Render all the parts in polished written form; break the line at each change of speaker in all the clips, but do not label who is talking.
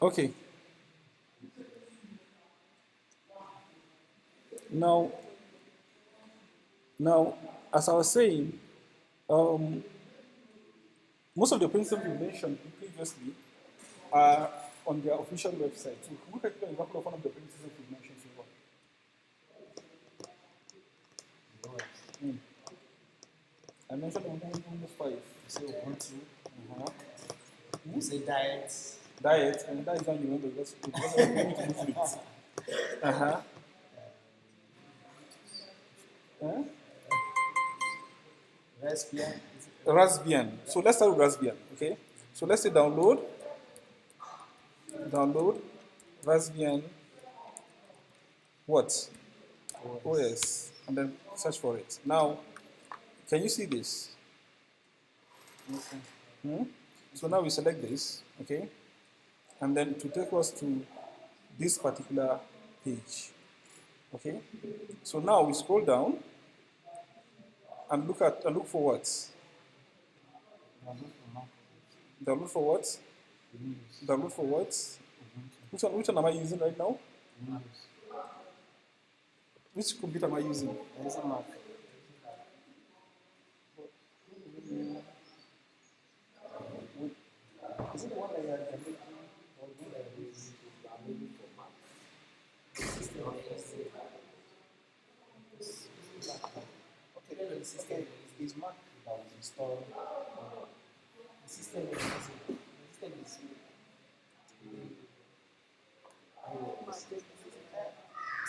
Okay. Now, now, as I was saying, um, most of the principles you mentioned previously are on their official website. So, look at an example of one of the principles you mentioned so far. Mm. I mentioned almost five.
You say Ubuntu.
Uh-huh.
You say diet.
Diet, and that is how you remember because you need to lose weight. Uh-huh. Huh?
Raspbian.
Raspbian. So let's start with Raspbian, okay? So let's say download Raspbian what? OS, and then search for it. Now, can you see this?
Okay.
Hmm? So now we select this, okay? And then it will take us to this particular page, okay? So now we scroll down and look for what? Download for what? Download for what? Which one am I using right now? Which computer am I using?
There's a Mac. Is it the one that you are making or the one that you are making for Mac? The system okay, the system is Mac that was installed. The system is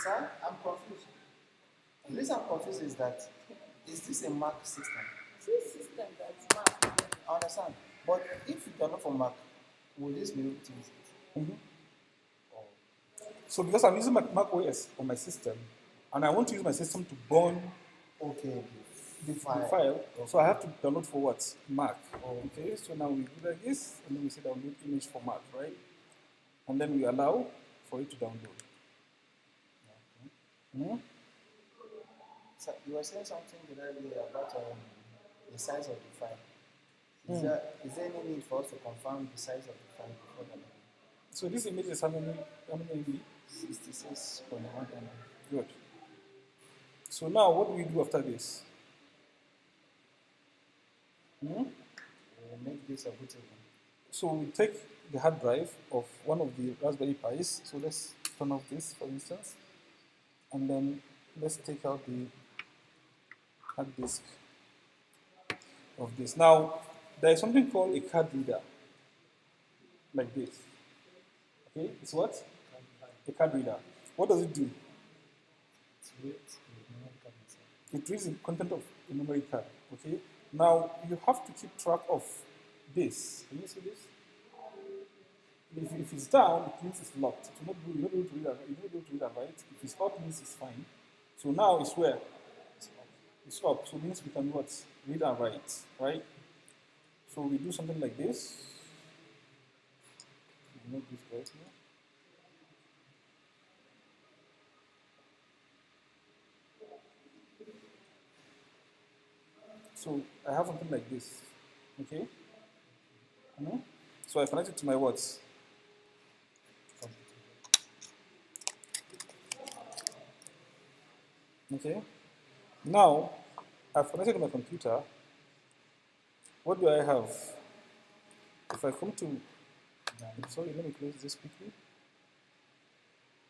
sir, I'm confused. The reason I'm confused is that is this a Mac system?
This system that's Mac.
I understand. But if you download for Mac, will this be able to use it?
Mhm. So because I'm using Mac OS on my system, and I want to use my system to burn
Okay.
the file, so I have to download for what? Mac.
Oh.
Okay, so now we do like this, and then we say download image for Mac, right? And then we allow for it to download. Hmm?
So you were saying something the other day about the size of the file. Is there any need for us to confirm the size of the file before that?
So this image is how many MB?
66.1 MB.
Good. So now what do we do after this? Hmm?
We'll make this a bootable.
So we take the hard drive of one of the Raspberry Pis. So let's turn off this, for instance, and then let's take out the hard disk of this. Now, there is something called a card reader, like this. Okay, it's what? A card reader. What does it do? It reads the content of the memory card. Okay. Now you have to keep track of this. Can you see this? If it's down, it means it's locked. It will not do, you're not able to read and you're not able to read and write. If it's up, means it's fine. So now it's where? It's up. So it means we can what? Read and write, right? So we do something like this. Make this right here. So I have something like this, okay? So I connect it to my words. Okay. Now I've connected to my computer. What do I have? If I come to, sorry, let me close this quickly.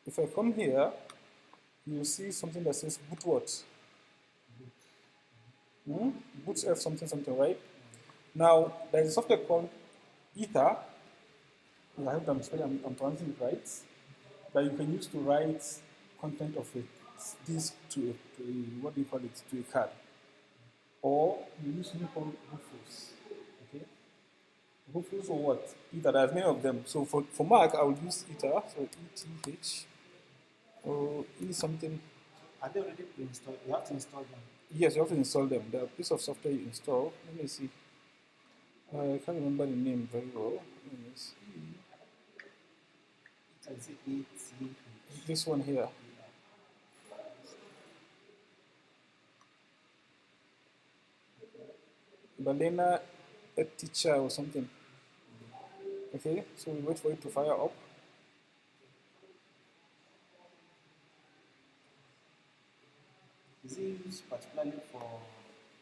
If I come here, you will see something that says boot what? Boot F something something, right? Now there is a software called Ether. I hope I'm pronouncing it right. That you can use to write content of a disk to a what do you call it, to a card, or you use something called Rufus. Okay, Rufus or what? Ether. There's many of them. So for Mac, I will use Ether. So ETH or E something.
Are they already pre-installed? You have to install them.
Yes, you have to install them. There are piece of software you install. Let me see. I can't remember the name very well. Let me see.
Is it ETH?
This one here. Balena teacher or something. Okay, so we wait for it to fire up.
Is it used particularly for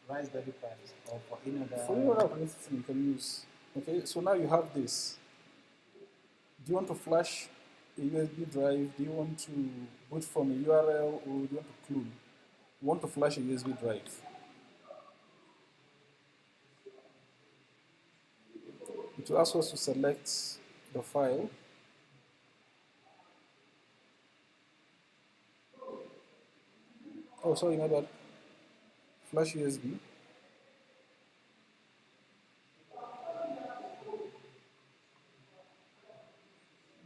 Raspberry Pis or for any other?
For your operating system, you can use. Okay, so now you have this. Do you want to flash a USB drive? Do you want to boot from a URL, or do you want to clone? You want to flash a USB drive. It will ask us to select the file. Oh, sorry, my bad. Flash USB.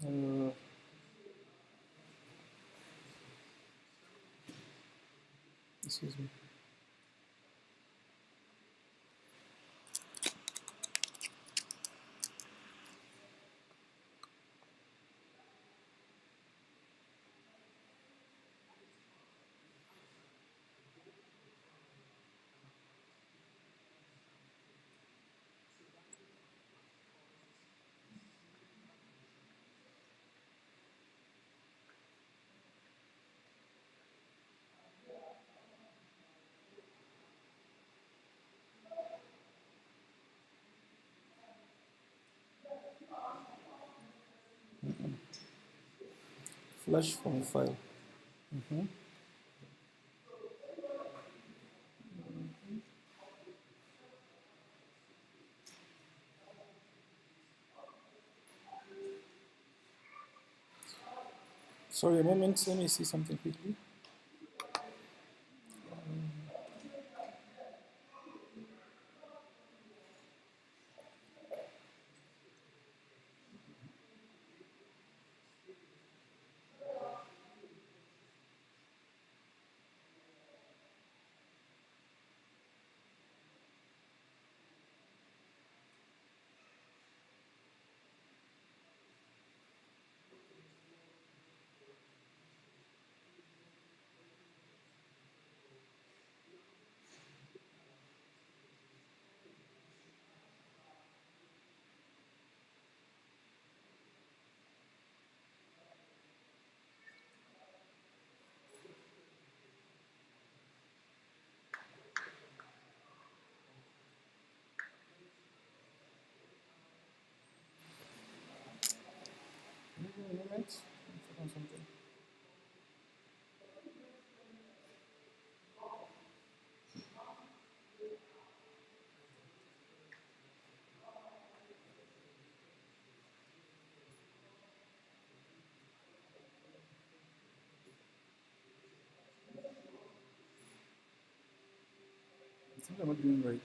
Uh, excuse me. Flash from file. Sorry, a moment. Let me see something quickly. Give me a moment. Let me check on something. I think I'm not doing right.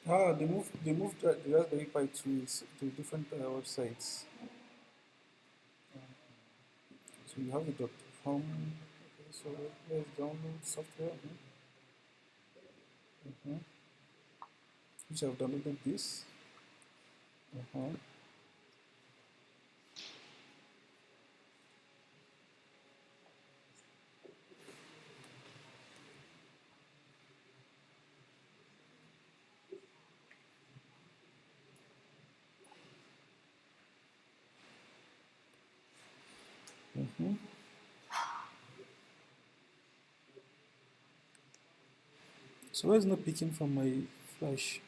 Ah, they moved the Raspberry Pi to different websites. So you have the .com. Okay, so let's download software. Which I've downloaded this. Uh-huh. So why is not picking from my flash?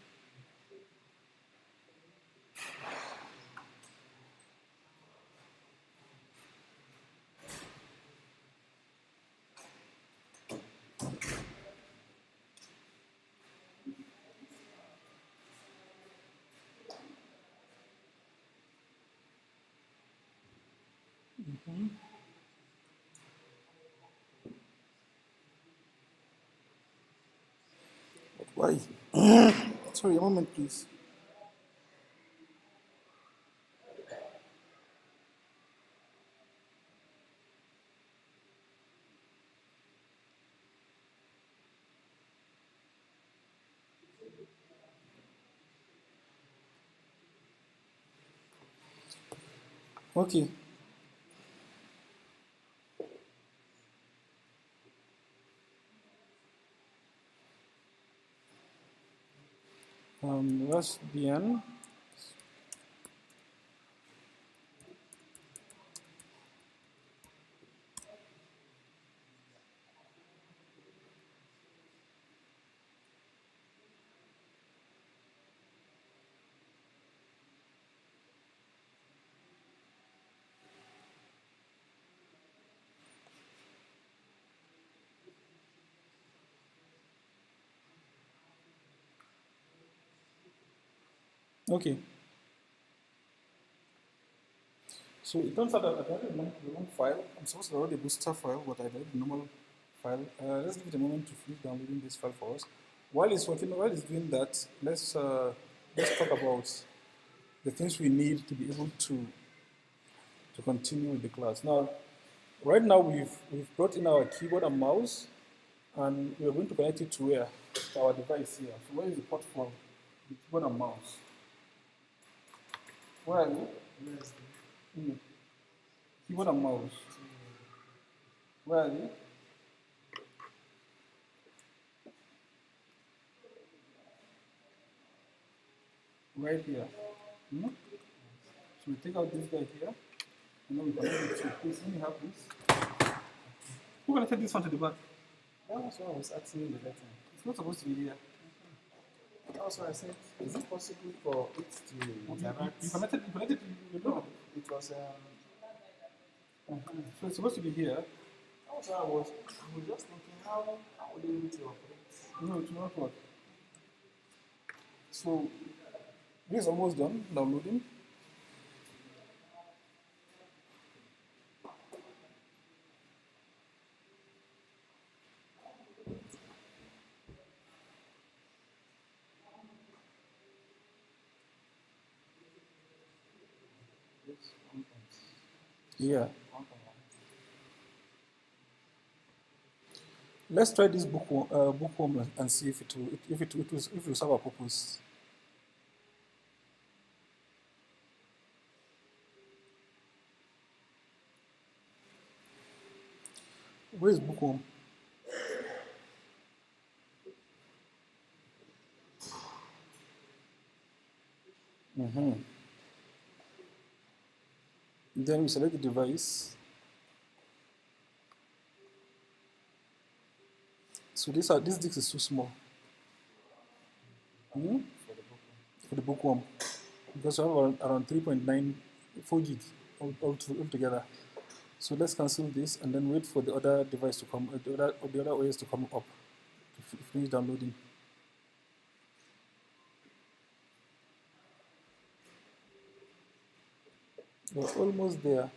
Why? Sorry, a moment, please. Okay. Let's begin. Okay. So it turns out that I added the wrong file. I'm supposed to download the booster file, but I added the normal file. Let's give it a moment to finish downloading this file for us. While it's doing that, let's talk about the things we need to be able to continue with the class. Now, right now we've brought in our keyboard and mouse, and we're going to connect it to where? To our device here. So where is the port for the keyboard and mouse? Where are you? Keyboard and mouse. Where are they? Right here. So we take out this guy here, and then we connect it to this. Let me have this. Who connected this one to the back?
That was what I was asking you the letter.
It's not supposed to be here.
That was what I said. Is it possible for it to interact?
You connected, you know.
It was
So it's supposed to be here.
that was what I was just thinking how would you able to operate?
No, it will not work. So this is almost done downloading. Yeah. Let's try this bookworm and see if it will serve a purpose. Where is bookworm? Then we select the device. So this disk is too small. For the bookworm. Because we have around 3.94 gig altogether. So let's cancel this and then wait for the other device to come, the other OS to come up to finish downloading. We're almost there.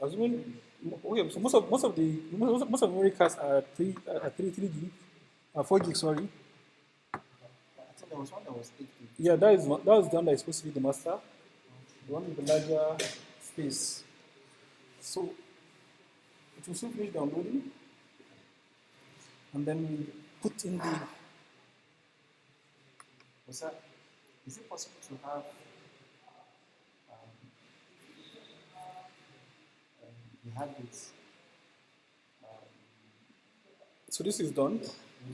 Assuming, okay, so most of memory cards are 3 gig, 4 gig, sorry.
I think there was one that was 8 gig.
Yeah, that was done by supposed to be the master, the one with the larger space. So it will soon finish downloading, and then we put in the.
Is it possible to have we have this
So this is done.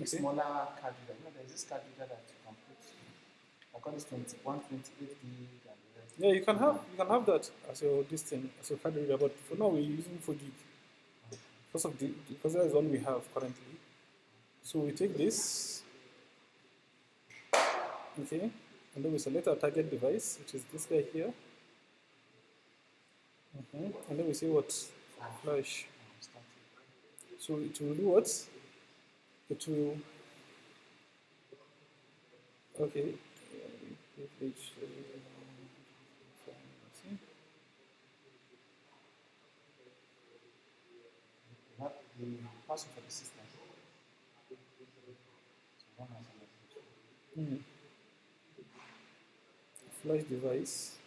smaller card reader? You know, there's this card reader that you can put. I call this 128 gig and the rest.
Yeah, you can have that as your as your card reader, but for now we're using 4 gig because that is one we have currently. So we take this, okay, and then we select our target device, which is this guy here, and then we say what flash. So it will do what? It will Okay. Privilege.
Not the password for the system. So one has an application.
Flash device.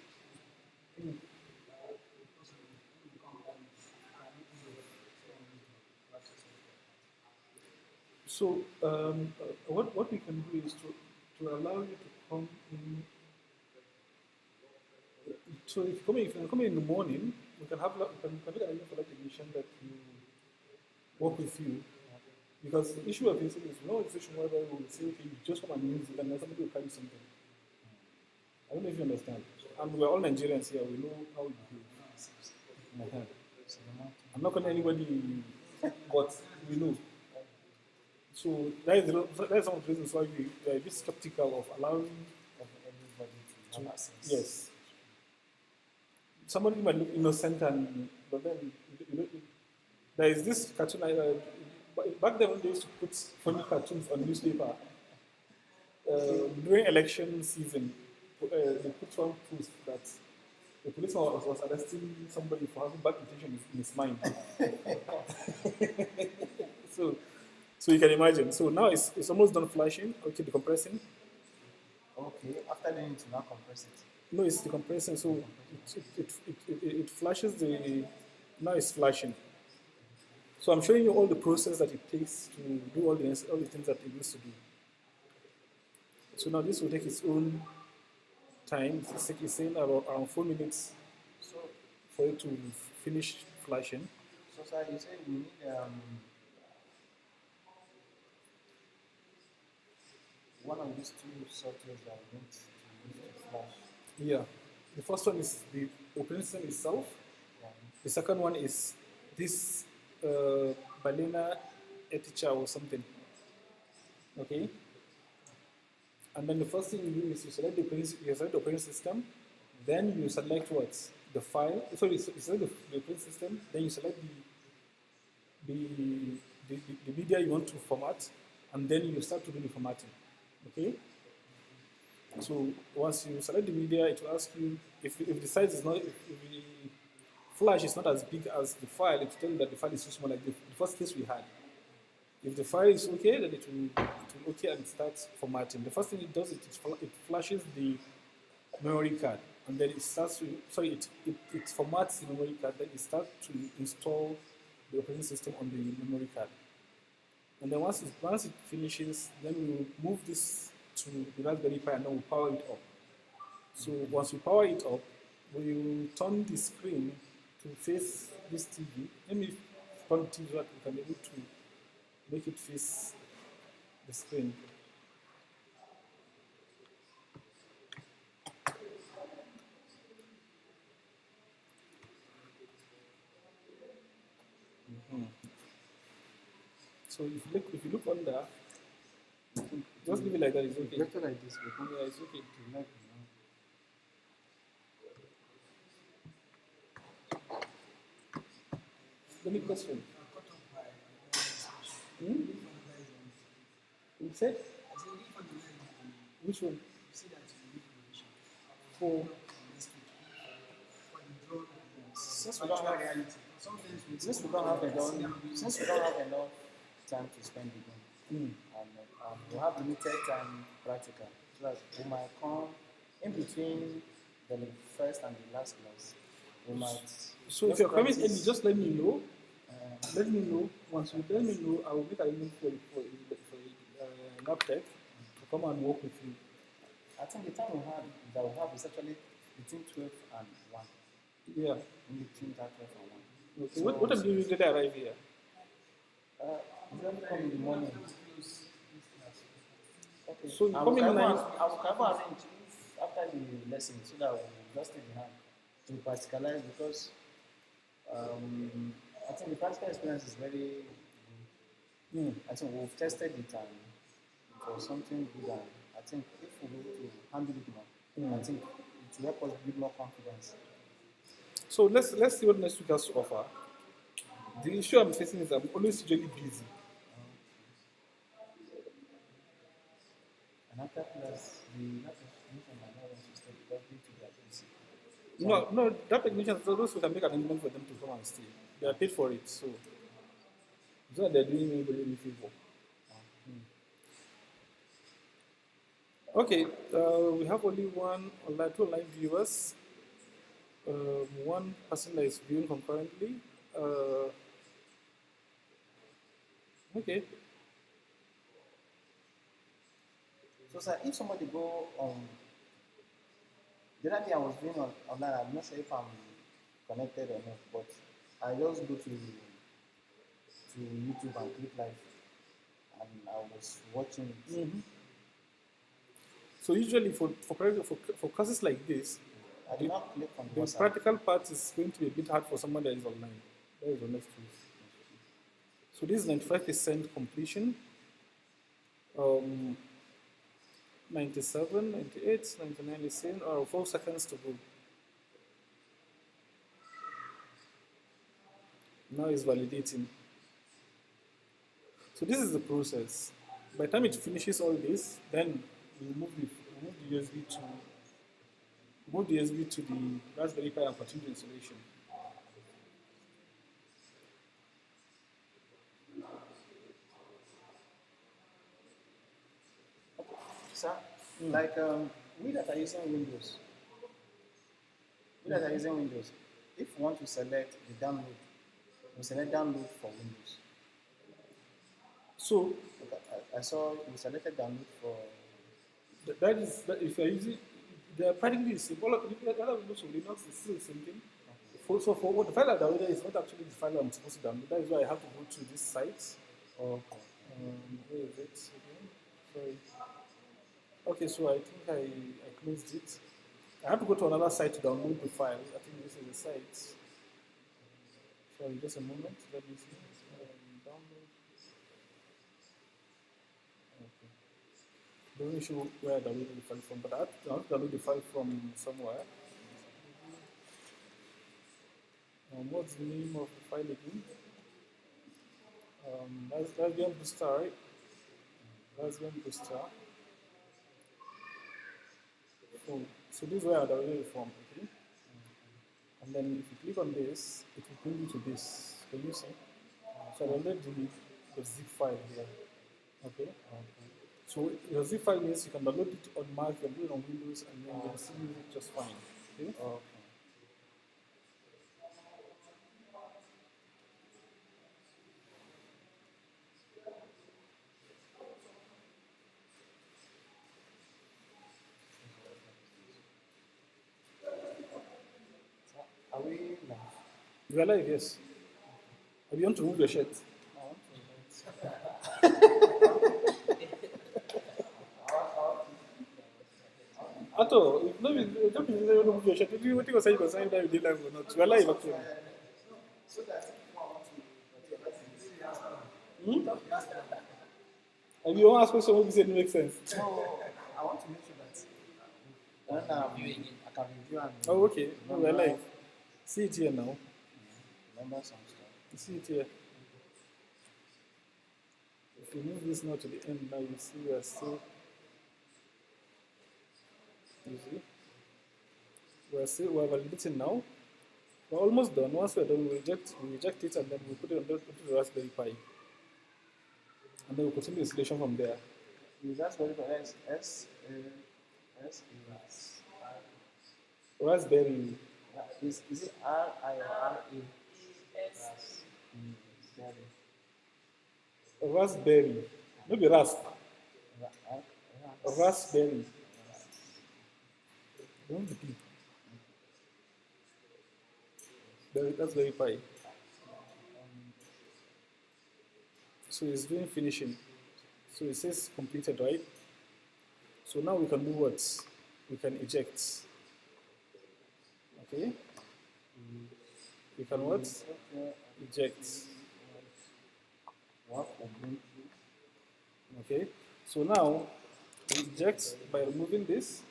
So what we can do is to allow you to come in. So if you come in the morning, we can have we can make an for like technician that you work with you. Because the issue of this is no situation where we will say, okay, you just come and use it and then somebody will carry something. I don't know if you understand. And we're all Nigerians here, we know how we behave. Uh-huh. I'm not calling anybody, but we know. So that is some of the reasons why we are a bit skeptical of allowing
Everybody to have access.
yes. Somebody might look innocent, but then there is this cartoon. Back then, when they used to put funny cartoons on newspaper during election season, they put one post that the policeman was arresting somebody for having bad intention in his mind. So you can imagine. So now it's almost done flashing. Okay, decompressing.
Okay, after doing it, now compress it.
No, it's decompressing. So it flashes now it's flashing. So I'm showing you all the process that it takes to do all the things that it needs to do. So now this will take its own time. It's saying around 4 minutes
So,
for it to finish flashing.
so sir, you said we need one of these two softwares that we need to use to flash.
Yeah. The first one is the operating system itself.
Yeah.
The second one is this Balena Eticha or something. Okay. And then the first thing you do is you select the operating system, then you select what? The file. Sorry, you select the operating system, then you select the media you want to format, and then you start to do the formatting. Okay? So once you select the media, it will ask you if the size is not, if the flash is not as big as the file, it will tell you that the file is too small, like the first case we had. If the file is okay, then it will okay and it starts formatting. The first thing it does is it flashes the memory card, and then it starts to, it formats the memory card, then it starts to install the operating system on the memory card. And then once it finishes, then we will move this to the Raspberry Pi and then we'll power it up. So once we power it up, we will turn the screen to face this TV. Let me turn the TV so that we can be able to make it face the screen. So if you look under, just leave it like that. It's okay.
Better like this, because
Yeah, it's okay.
to like,
Let me question. You said which one? For
since we don't have since we don't have enough time to spend with them, and we have limited time practical, so that we might come in between the first and the last class. We might.
so if
just
you're coming in,
practice,
just let me know.
uh,
Let me know. Once you let me know, I will make arrangement for LabTech to come and work with you.
I think the time that we have is actually between 12 and 1.
Yeah.
In between that 12 and 1.
Okay.
So,
What time do you usually arrive here?
usually come in the morning. Okay.
So you
I
come in
will
nine.
arrange after the lesson so that we just take the hand to practicalize, because I think the practical experience is very good. I think we've tested it and it was something good, and I think if we go to handle it more, I think it will help us build more confidence.
So let's see what next week has to offer. The issue I'm facing is I'm always usually busy.
Uh-huh. Plus the not technician might not want to stay because due to their PC.
No, that technicians, those who can make arrangement for them to come and stay. They are paid for it, so it's not they're doing anybody any favor. Okay, we have only two online viewers. One person that is viewing concurrently. Okay.
So, sir, if somebody go on, the other day I was doing online, I'm not sure if I'm connected or not, but I just go to YouTube and click live, and I was watching it.
Mm-hmm. So usually for courses like this,
I did not click on
the
WhatsApp.
practical part is going to be a bit hard for someone that is online. That is the next truth. So this is 95% completion. 97, 98, 99 is in, or 4 seconds to go. Now it's validating. So this is the process. By the time it finishes all this, then we move the USB to the Raspberry Pi and continue the installation.
Sir, like we that are using Windows, if we want to select the download, we select download for Windows.
So
I saw you selected download for.
that if you're using, they are practically the same. All of Windows or Linux is still the same thing. So for what the file I downloaded is not actually the file I'm supposed to download. That is why I have to go to this site.
Oh.
Where is it again? Sorry. Okay, so I think I closed it. I have to go to another site to download the file. I think this is the site. Sorry, just a moment. Let me see. Download. Okay. Doesn't show where I downloaded the file from, but I have to download the file from somewhere. What's the name of the file again? Raspbian Booster, right? Raspbian Booster. So this is where I downloaded it from, okay? And then if you click on this, it will bring you to this. Can you see? So I downloaded the zip file here, okay? So your zip file means you can download it on Mac, you can do it on Windows, and then you can still use it just fine, okay?
Are we live?
You are live, yes. Have you want to remove your shirt?
I want to
At all, if no, you don't remove your shirt. What you was saying concerning that you did live or not? You are live actually.
so that
And you won't ask questions what you said make sense.
no, I want to make sure that when I can review and
Oh, okay. No, we are live. See it here now.
remember some stuff.
You see it here. If you move this now to the end, now you see we are still. You see? We are validating now. We're almost done. Once we're done, we reject it and then we put it on the Raspberry Pi. And then we continue the installation from there.
The Raspberry Pi
Raspberry.
Is it R-I-R-A?
Raspberry. Maybe Rasp. Raspberry. Don't the P. Raspberry Pi. So it's doing finishing. So it says completed, right? So now we can do what? We can eject. Okay? We can what? Eject. Okay? So now, we eject by removing this.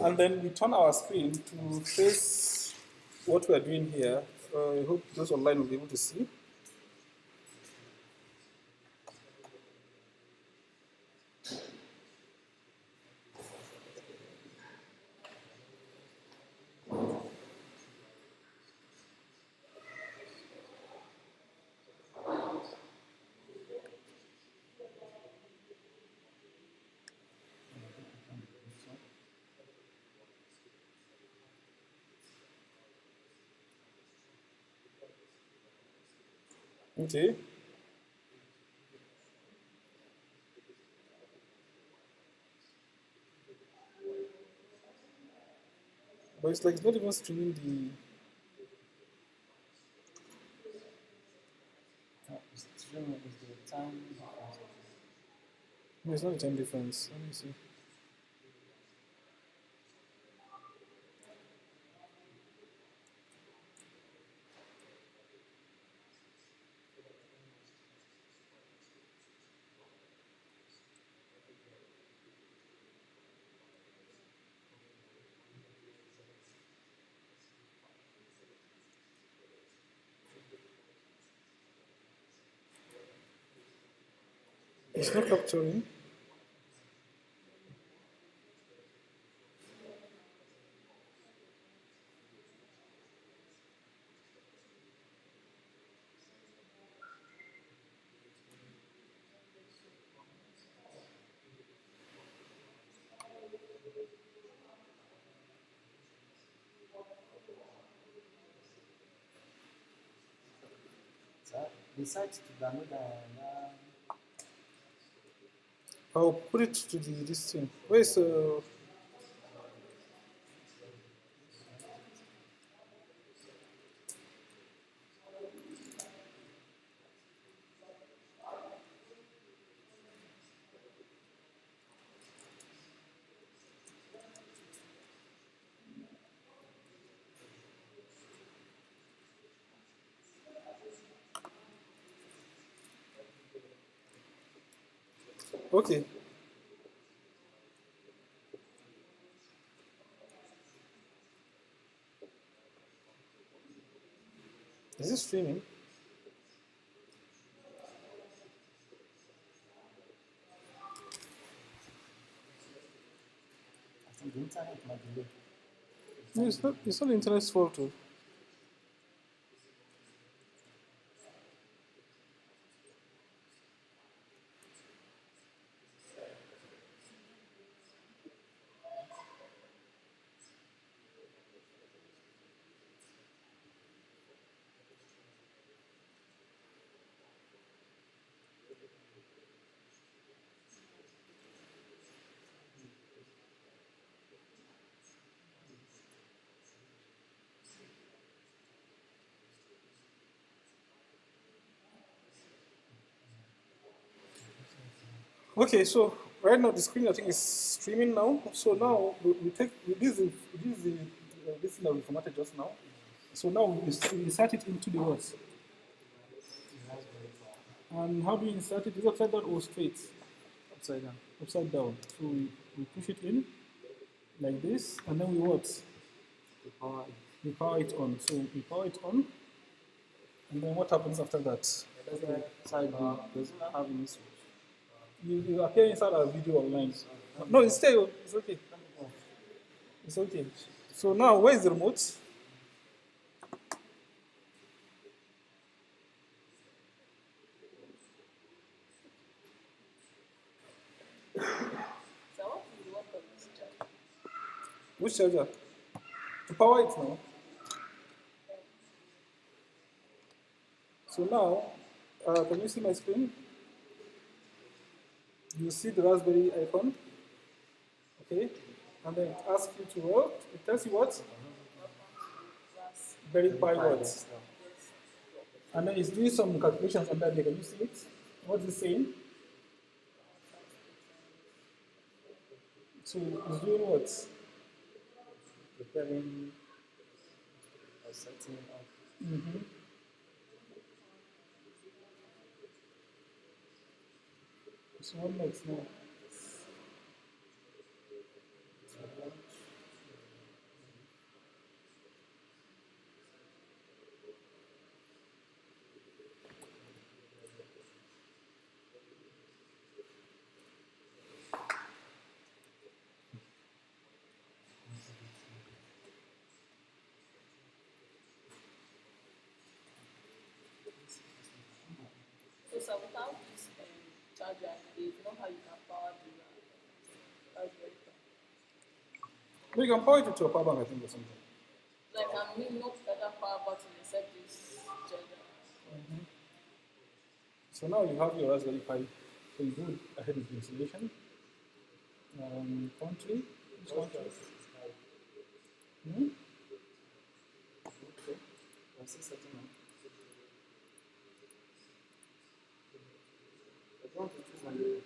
And then we turn our screen to face what we are doing here. I hope those online will be able to see. Okay. But it's like it's not even streaming the.
It's streaming is the time difference.
No, it's not the time difference. Let me see. It's not capturing.
So decide to download
I'll put it to the this thing. Where's okay. Is it streaming?
I think the internet might be low.
No, it's not. It's not the internet's fault too. Okay, so right now the screen I think is streaming now. So now we take this is the this thing that we formatted just now. So now we insert it into the words. And how do we insert it? Is it upside down or straight?
Upside down.
Upside down. So we push it in like this, and then we what?
The power.
We power it on. So we power it on, and then what happens after that?
Side view does not have any switch.
You appear inside our video online. No, it's still it's okay. It's okay. So now where is the remote?
So what is the work of this child?
Which charger? To power it now. So now, can you see my screen? You see the Raspberry icon, okay? And then it asks you to what? It tells you what? Verify what? And then it's doing some calculations under there. Can you see it? What's it saying? So it's doing what?
Preparing or setting up.
Mm-hmm. So what next now?
So without this charger, there's no how you can power the Raspberry Pi.
No, you can power it to a power bank, I think, or something.
Like I mean, no other power button except this charger.
So now you have your Raspberry Pi. So you go ahead with the installation. Country. Which country? Hmm?
Okay. I see setting up. I don't want to choose Nigeria.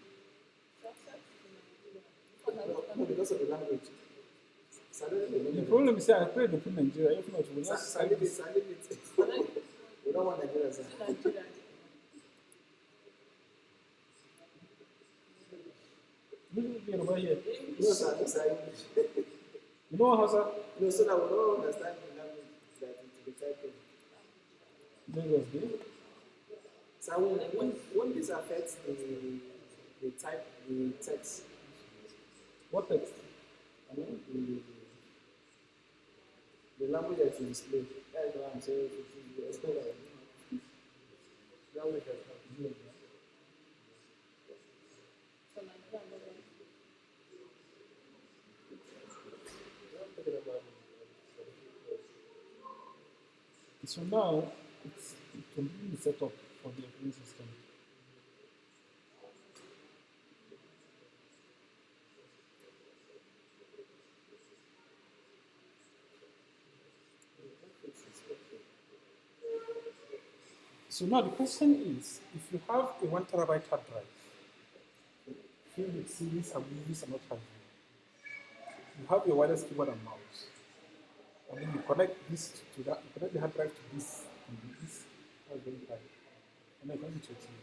No, because of the language.
The problem is that I pray to put Nigeria. If not, we'll not.
Salib it. We don't want Nigeria, sir.
Look at over here.
No, sir, no, sir.
You know what, Hausa?
No, so that we don't understand the language that it will be typing.
Lagos, Day.
So when this affects the type, the text,
What text?
I mean the language that you display. That's what I'm saying. Language that you display.
So now it's completely set up for the operating system. So now the question is, if you have a 1 terabyte hard drive filled with CDs and movies and what have you have your wireless keyboard and mouse, and then you connect this to that, you connect the hard drive to this, and this Raspberry Pi, and then connect it to your TV.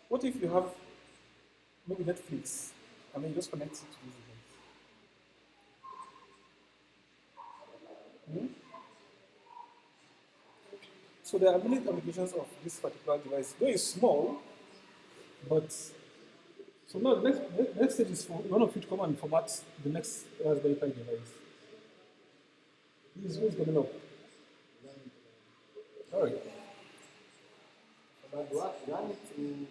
What if you have maybe Netflix, and then you just connect it to this device? Hmm? So there are many applications of this particular device. Though it's small, but so now the next stage is for one of you to come and format the next Raspberry Pi device. This is what's coming up. All right.
But do I need to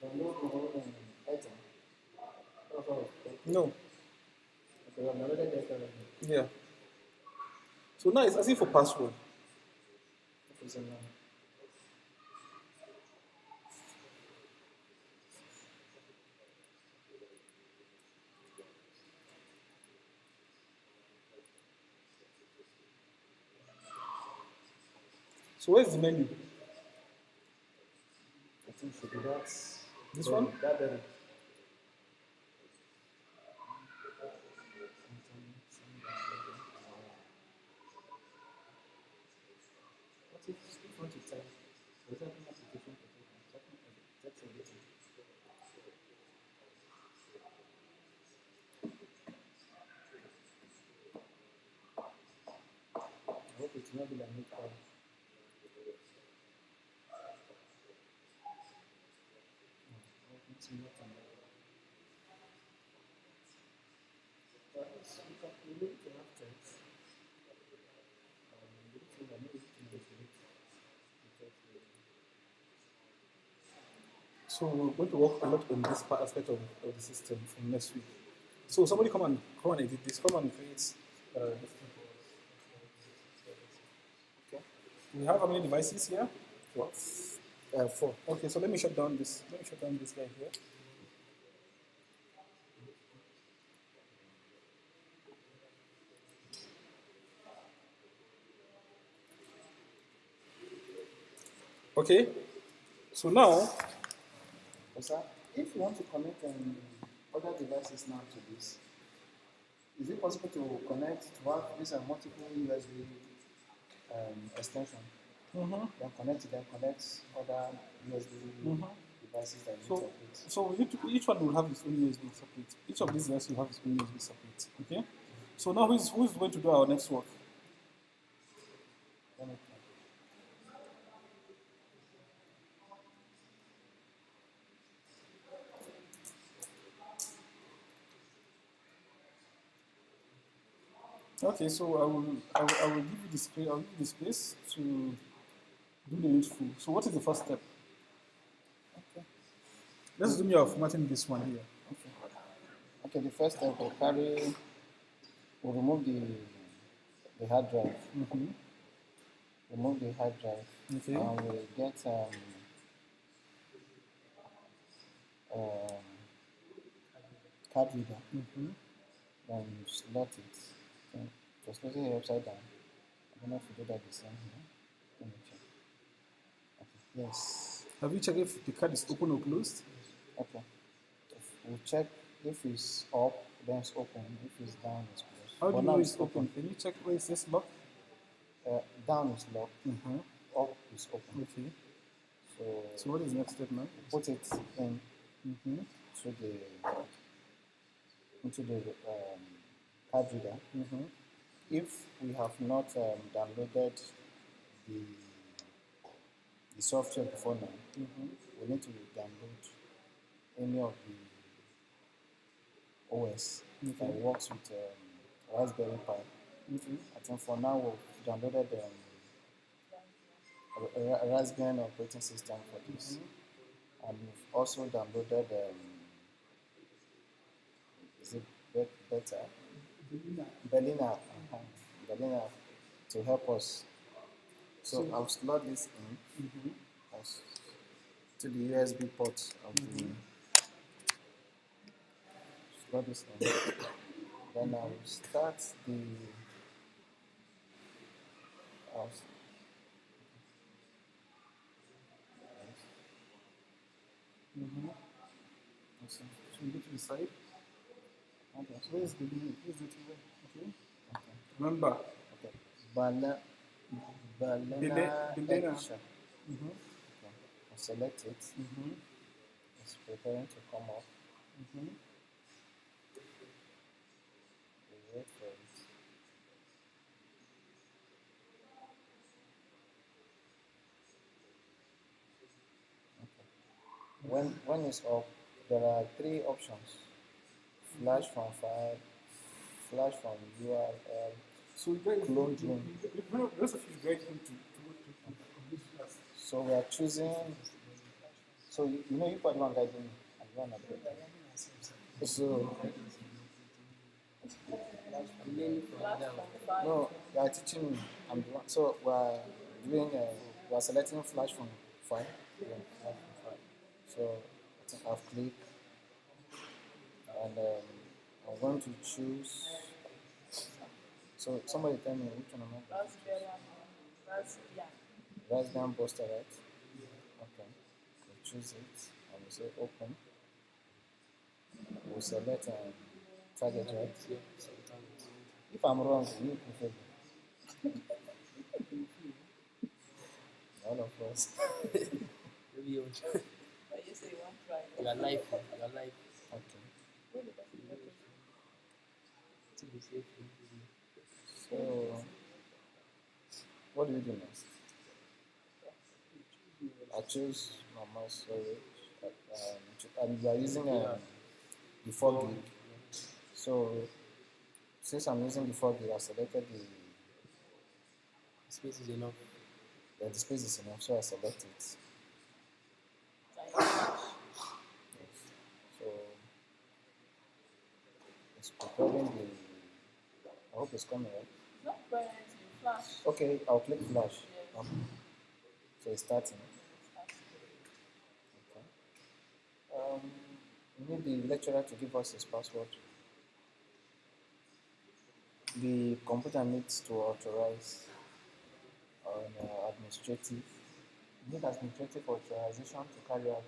download my own item?
No.
Okay, I'm already there.
Yeah. So now it's asking for password.
Okay, so now.
So where's the menu?
I think should be that.
This one?
That better. What if you want to type? There's an application for text editing. I hope it's not be like Notepad. It's not on that. But we need to have text. We need to manipulate the text.
So we're going to work a lot on this aspect of the system from next week. So somebody come and edit this. Come and create this thing for us. Okay. We have how many devices here?
What?
4. Okay, so let me shut down this. Let me shut down this guy here. Okay. So now,
Sir, if you want to connect other devices now to this, is it possible to connect to have these multiple USB extension?
mm-hmm.
Then connect other USB
Mm-hmm.
devices that you
So-
need to operate.
So each one will have its own USB separate. Each of these devices will have its own USB separate. Okay. So now who's going to do our next work?
Then it-
Okay, so I will give you the space. I'll give you the space to do the needful. So what is the first step?
Okay.
Let's assume you are formatting this one here.
Okay, the first step we'll remove the hard drive.
Mm-hmm.
remove the hard drive,
Okay.
and we get um, card reader.
Mm-hmm.
Then you slot it. Then just slot it upside down. I don't know if you do that the same here. Let me check. Okay. Yes.
Have you checked if the card is open or closed?
Okay. We'll check if it's up, then it's open. If it's down, it's closed.
How do
But
you
now
know it's open? Can you check where it says lock?
Down is locked,
Mm-hmm.
up is open.
Okay.
So
So what is the next step now?
put it in
Mm-hmm.
into the card reader.
Mm-hmm.
If we have not downloaded the software before now,
Mm-hmm.
we need to download any of the OS that
Okay.
works with Raspberry Pi.
Okay.
I think for now we've downloaded a Raspbian operating system for this, and we've also downloaded is it Beta? Belina, Belina to help us. So I'll slot this in
Mm-hmm.
to the USB port of the slot this in. Then I'll start the I'll,
Mm-hmm.
let's see.
So you go to the side.
Okay.
So where's the limit? Where's the TV? Okay.
Okay.
Remember.
Okay. Balena
Belena.
Extra.
Mm-hmm.
Okay. I'll select it.
Mm-hmm.
It's preparing to come up.
Mm-hmm.
We wait for it. Okay. When it's up, there are three options: flash from file, flash from URL.
So you guys,
Clone room.
the rest of you guys need to this class.
So we are choosing. So you know you put one guiding me and one update. So
Flash from the file.
no, you are teaching me. I'm the one. So we are doing. We are selecting flash from file. Yeah, flash from file. So I think I've clicked, and I'm going to choose. So somebody tell me which one am I going to choose?
Raspbian.
Raspbian Buster, right? Okay. We'll choose it and we say open. We'll select target, right? If I'm wrong, you prefer all of us.
But you say you want try.
You are live. You are live.
Okay.
To be safe.
So, what do we do next? I choose my mouse storage, and we are using the 4 gig. So, since I'm using the 4 gig, I selected
Space is enough.
the space is enough, so I select it.
Flash.
Yes. So, it's preparing the. I hope it's coming right.
It's not present in Flash.
Okay, I'll click flash.
Yes.
Okay. So it's starting. Okay. We need the lecturer to give us his password. The computer needs to authorize on administrative. We need administrative authorization to carry out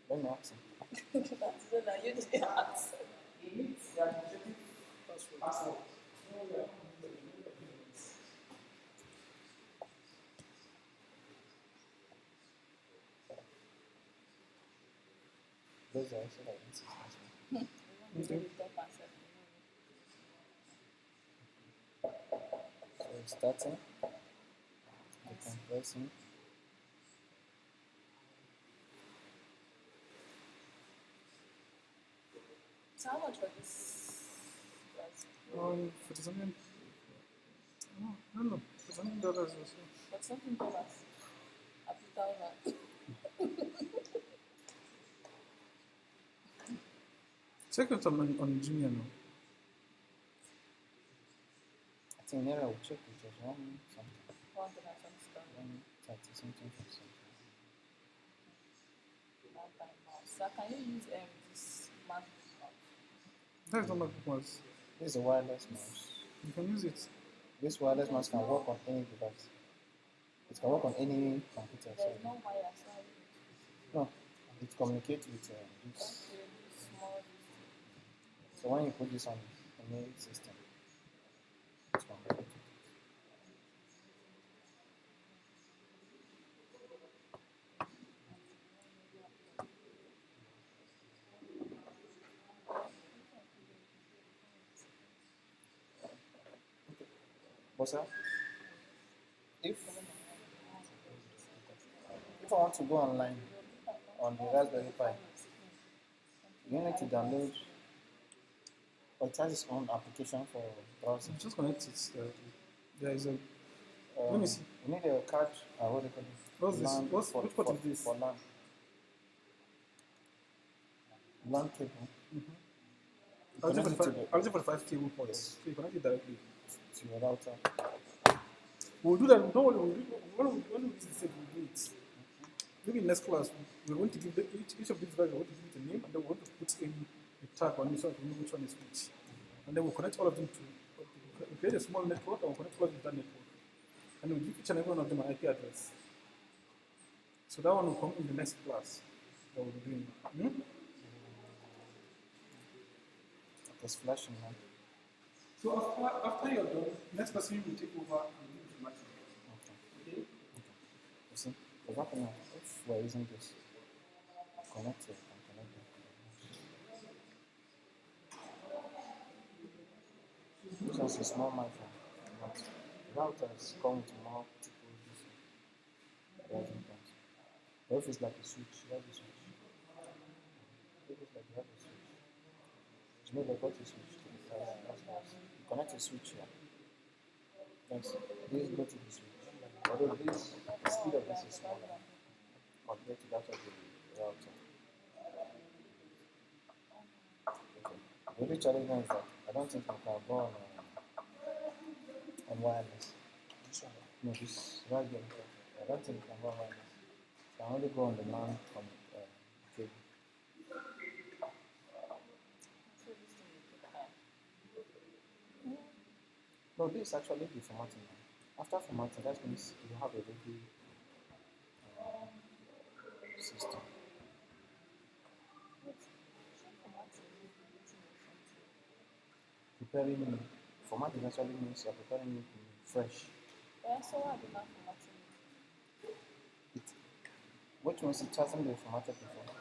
the. Let me ask him.
That's so that you didn't ask.
Those are also like this.
We want to do the top and
So it's starting. The compressing.
So how much for this?
For something. No, I don't know. For something dollars or so.
But something dollars. Up to 1,000.
Check it on Jumia now.
I think Nera will check it as one something.
1 and something.
130 something for something.
That time mouse. So can you use this Mac?
That's not MacBook mouse.
This is a wireless mouse.
You can use it.
This wireless mouse can work on any device. It can work on any computer.
There's
So
no wire, so I use
no, it communicates with this.
okay, this small.
So when you put this on any system, it communicates. But sir, if I want to go online on the Raspberry Pi, you need to download or it has its own application for browsing.
Just connect it. There is a. Let me see.
You need a card. What do you call it?
What's this?
LAN
Which part is this?
For LAN. LAN cable. You connect it to the-
RJ45 cable port.
Yes.
So you connect it directly.
to your router.
We'll do that. Don't worry. When we visit it, we'll do it. Maybe in next class, we're going to give each of these guys, we're going to give it a name, and then we're going to put in a tag on it so that we know which one is which. And then we'll connect all of them to, we'll create a small network, and we'll connect all of them to that network. And we'll give each and every one of them an IP address. So that one will come in the next class that we'll be doing.
It's flashing now.
So after you're done, next person will take over and do information. Okay?
You see, for example now, if we're using this, connect it and connect it. So it's a small microphone. But routers come with multiple browsing points. But if it's like a switch, you have a switch. If it's like you have a switch, you know they've got a switch to the side. That's nice. You connect a switch here. Yes, this go to the switch. Although this, the speed of this is smaller compared to that of the router. Okay. The only challenge now is that I don't think we can go on wireless. No, this Raspberry. I don't think we can go on wireless. You can only go on the LAN from cable. No, this is actually the formatting. After formatting, that means you have a ready system. Preparing new. Formatting actually means you're preparing new fresh.
Yeah, so I do not formatting.
Which ones it hasn't been formatted before?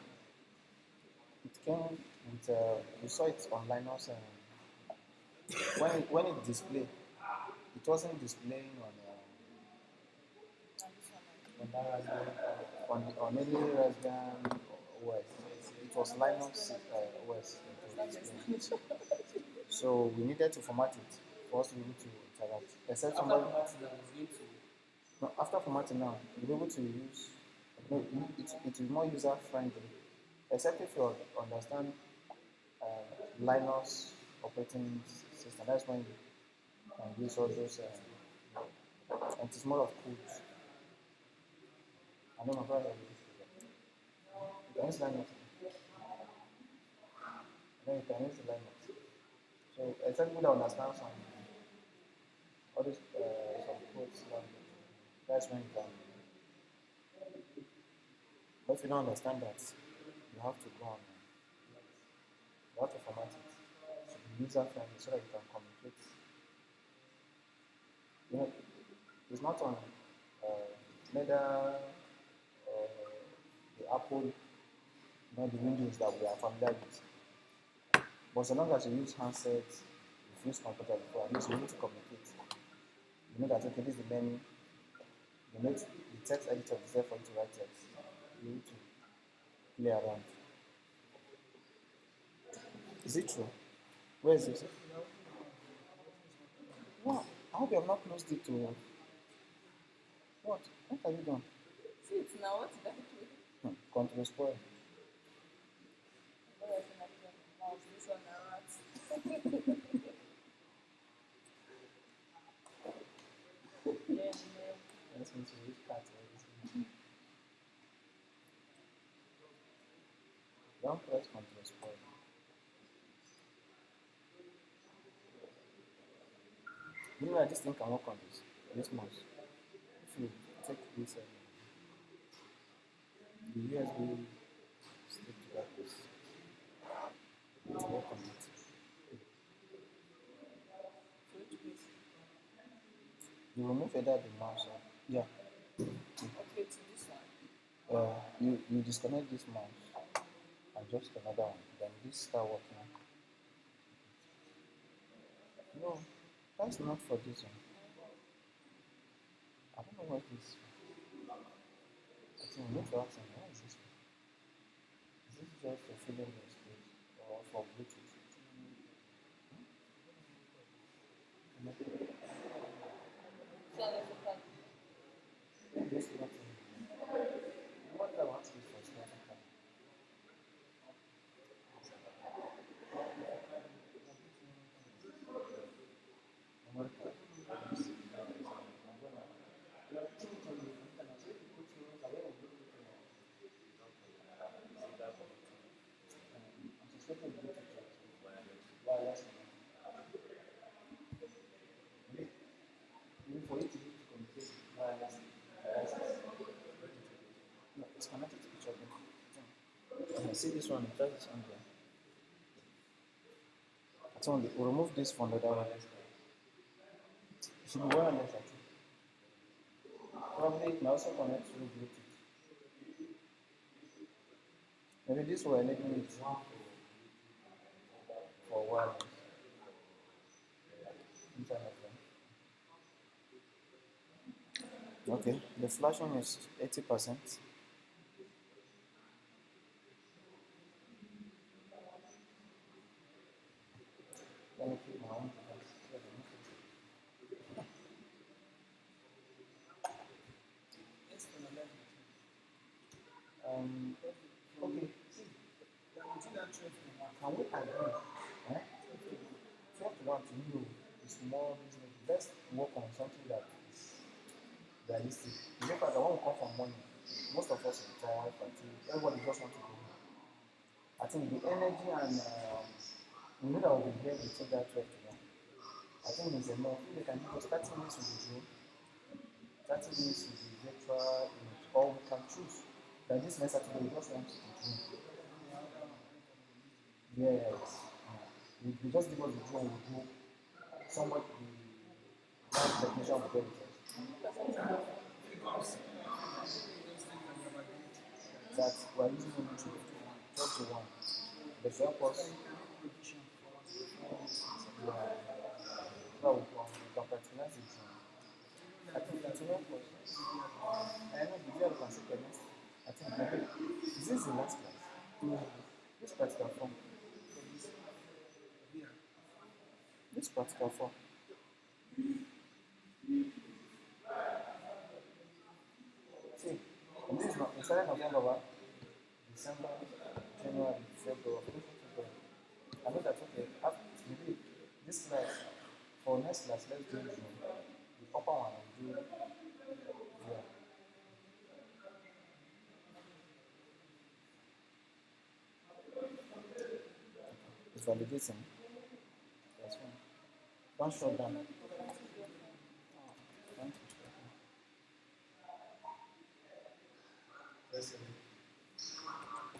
It came with, you saw it on Linux when it displayed. It wasn't displaying on any Raspberry OS. It was Linux OS. So we needed to format it for us to be able to interact. Except somebody. No, after formatting now, you'll be able to use. No, it is more user friendly. Except if you understand Linux operating system. That's when you can use all those. And it's more of codes. I know my brother you can use Linux. Then you can use Linux. So except people that understand some all these some codes that's when you can. But if you don't understand that, you have to go on. You have to format it to be user friendly so that you can communicate. You know, it's not on neither the Apple nor the Windows that we are familiar with. But so long as you use handsets, you've used computer before, at least you need to communicate. You know that okay, this is the menu. The text editor is there for you to write text. You need to play around. Is it true? Where is it? Wow, I hope you have not closed it to. What? What have you done?
See it now, what's that doing?
Control spoil.
This one now, yeah,
Don't press Control spoil. You know that this thing can work on this mouse. If you take this the USB stick to that place, it will work on it.
Which place?
You remove either the mouse or yeah.
Okay, to this one.
You disconnect this mouse and just another one. Then this start working. No, that's not for this one. I don't know what this. I think we need to ask him, what is this one? Is this just for filling the space or for Bluetooth?
So there's a plan.
This is not what I want is for Spotify. For it to be communicated wirelessly, no, it's connected to each other. See this one, it does on there. It's on the, we'll remove this from the other one. It should be wireless, I think. Probably it can also connect through Bluetooth. Maybe this will enable it for wireless. Internet. Okay, the flashing is 80%. Let me keep my own device. Okay, see, can we agree? Eh? 12 to 1 to you is more reasonable. Let's work on something that is realistic. You know, I want to come from money. Most of us are tired, everybody just want to go. I think the energy and we know that we'll be here to take that 12 to 1. I think it's enough. If they can give us 30 minutes with the Zoom, 30 minutes with the virtual image, or we can choose that this next Saturday we just want to do Zoom. Yes. We just give us the Zoom, we do somewhat the technician will get it. That we are using only 12 to 1. The help us. No, we can patronize it. I think that's help us. I know the video can see next. I think maybe is this the last class? This practical form. This practical form. See, and this is not inside November, December, January, February. I know that's okay. Maybe this class, for next class, let's do Zoom. The upper one and do here. It's validating. That's fine. Don't shut down. Thank you.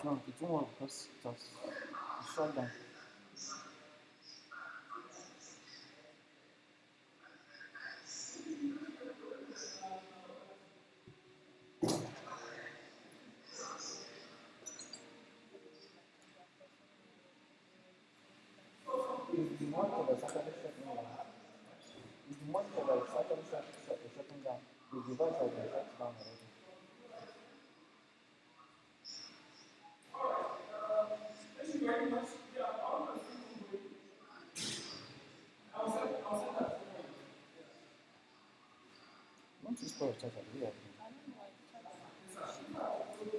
No, it won't work because it's shut down. Is the monitor that's actually shutting down? Is the monitor that's actually shutting down? The device has been shut down already. Once you spoil your charger, we are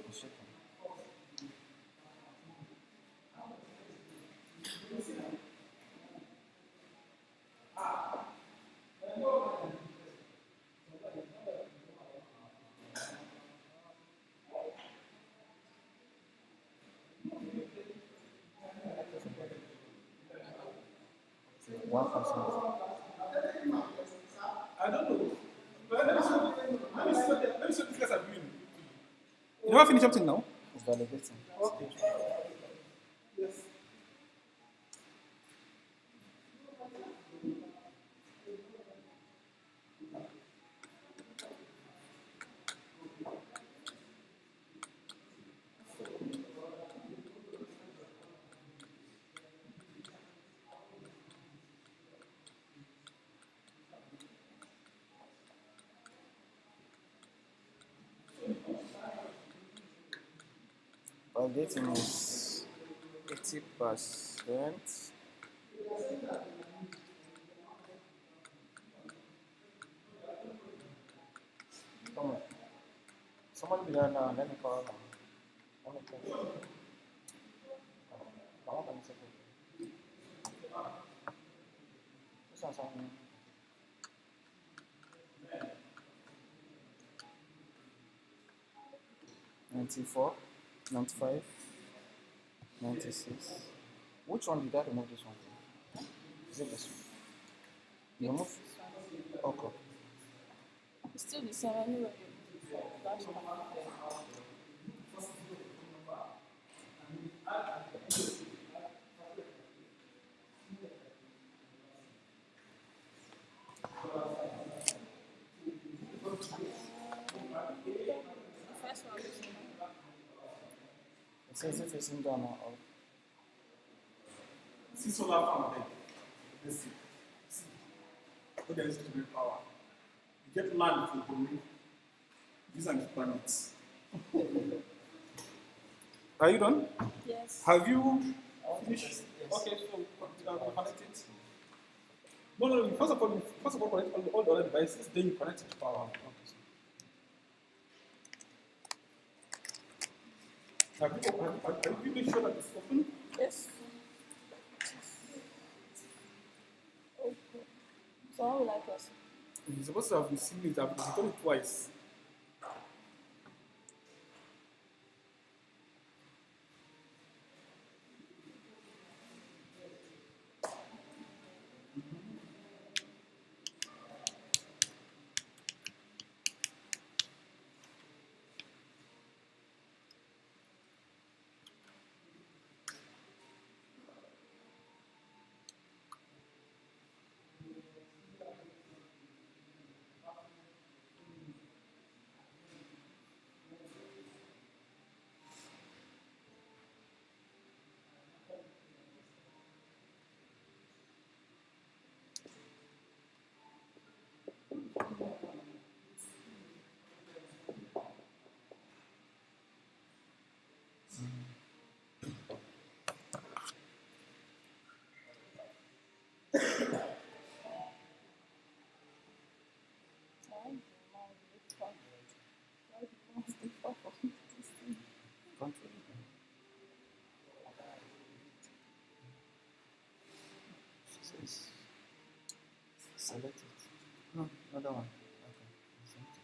it's shaking. 1%.
I don't know. Well, let me see what these guys are doing. You never finish up till now?
It's validating.
Okay. Yes.
Validating is 80%. Come on. Somebody be there now. Let me call them. Let me call them. Come on, let me check it. This one's on me. 94, 95, 96. Which one did I remove this one from? Is it this one? You remove? Okay.
It's still the same anyway. That's fine. The first one is
It says it facing down or up.
See solar farm there. Let's see. See. What there is to be power. You get land for Bolu. These are the planets. Are you done?
yes.
Have you finished? Okay, so connect it. No. First of all, connect all the other devices. Then you connect it to power. Have you been sure that it's open?
Yes. Okay. So how will I press?
You're supposed to have received it. I've done it twice.
Control. She says, select it. No, another one. Okay. Select it.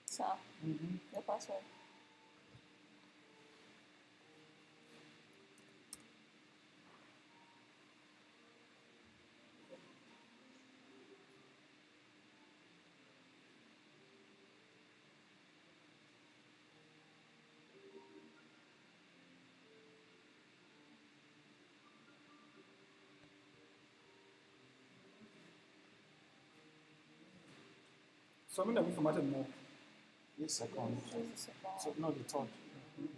Sir, your password.
So I'm going to formatted more.
This second.
Choose the second
So,
one.
no, the third.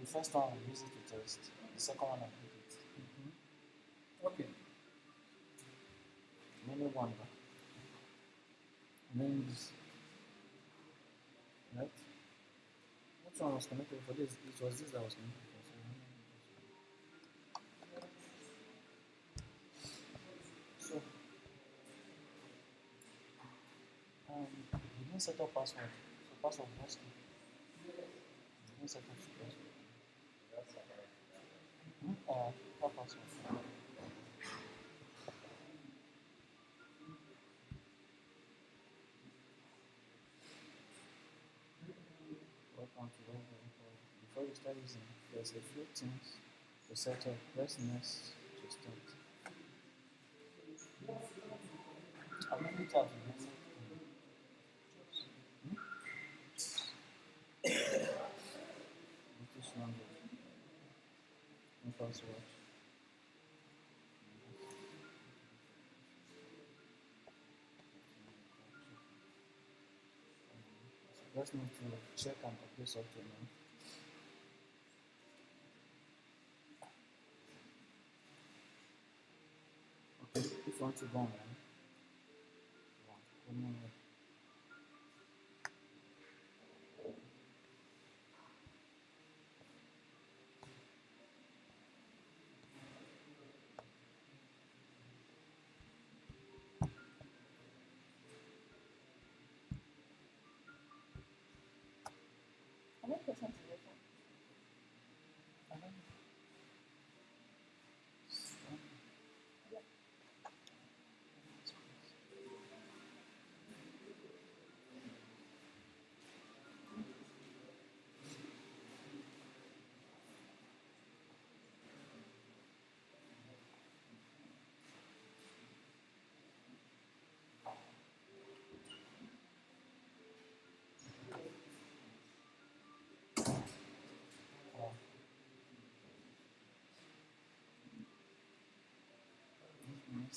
The first one I use it to test. The second one I did it.
Okay.
Many one. Names. Right? Which one was connected for this? It was this that was connected for. So, you didn't set up password. So password was key. You didn't set up password. What password? try using. There's a few things to set up. Press next to start. How many tabs do you need? British language. Password. Just need to check and update software now. Okay, if you want to go online,
How many percent is your phone?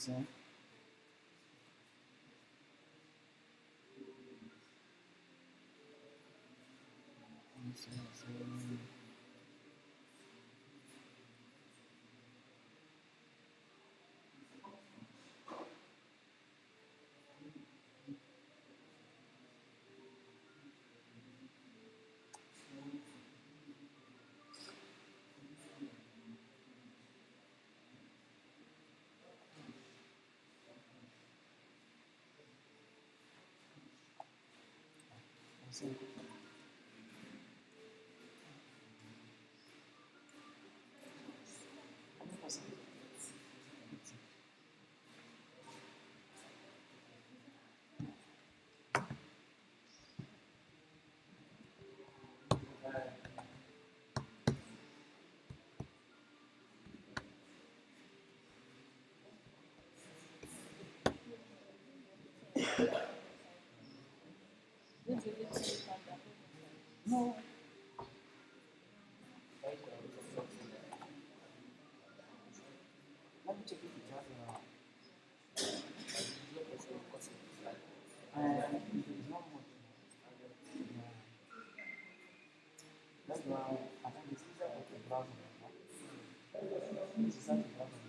so,
This is really charger.
no. Let me check if it has it's not much. Yeah. That's why I think it's easier to browse. This is such a browser.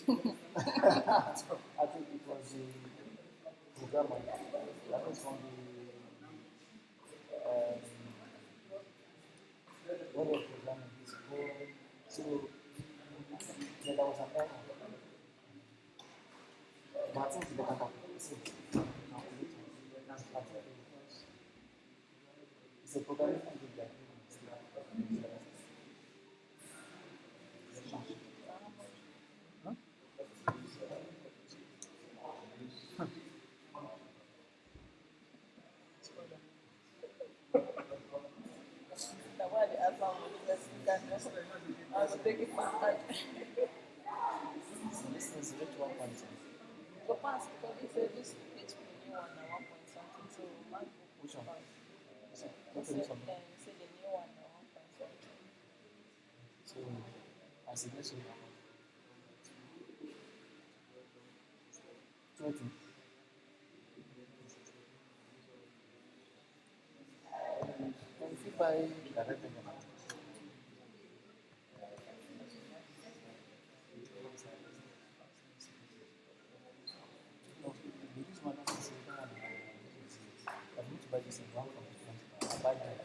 I think it was the programmer. That was from the what was programming? So there was an error. But I think the calculator. It's a programming language that
That's why the alpha will just I will take it for that.
so this is which one point.
Go past because they said this HP new one at 1 point something, so MacBook will
Which one?
pass.
So,
They
okay,
said,
this one.
they said the new one at 1 point something.
So I suggest you 20. why directed them? No, the reason why I say that I need to buy this in one from the front. I buy them.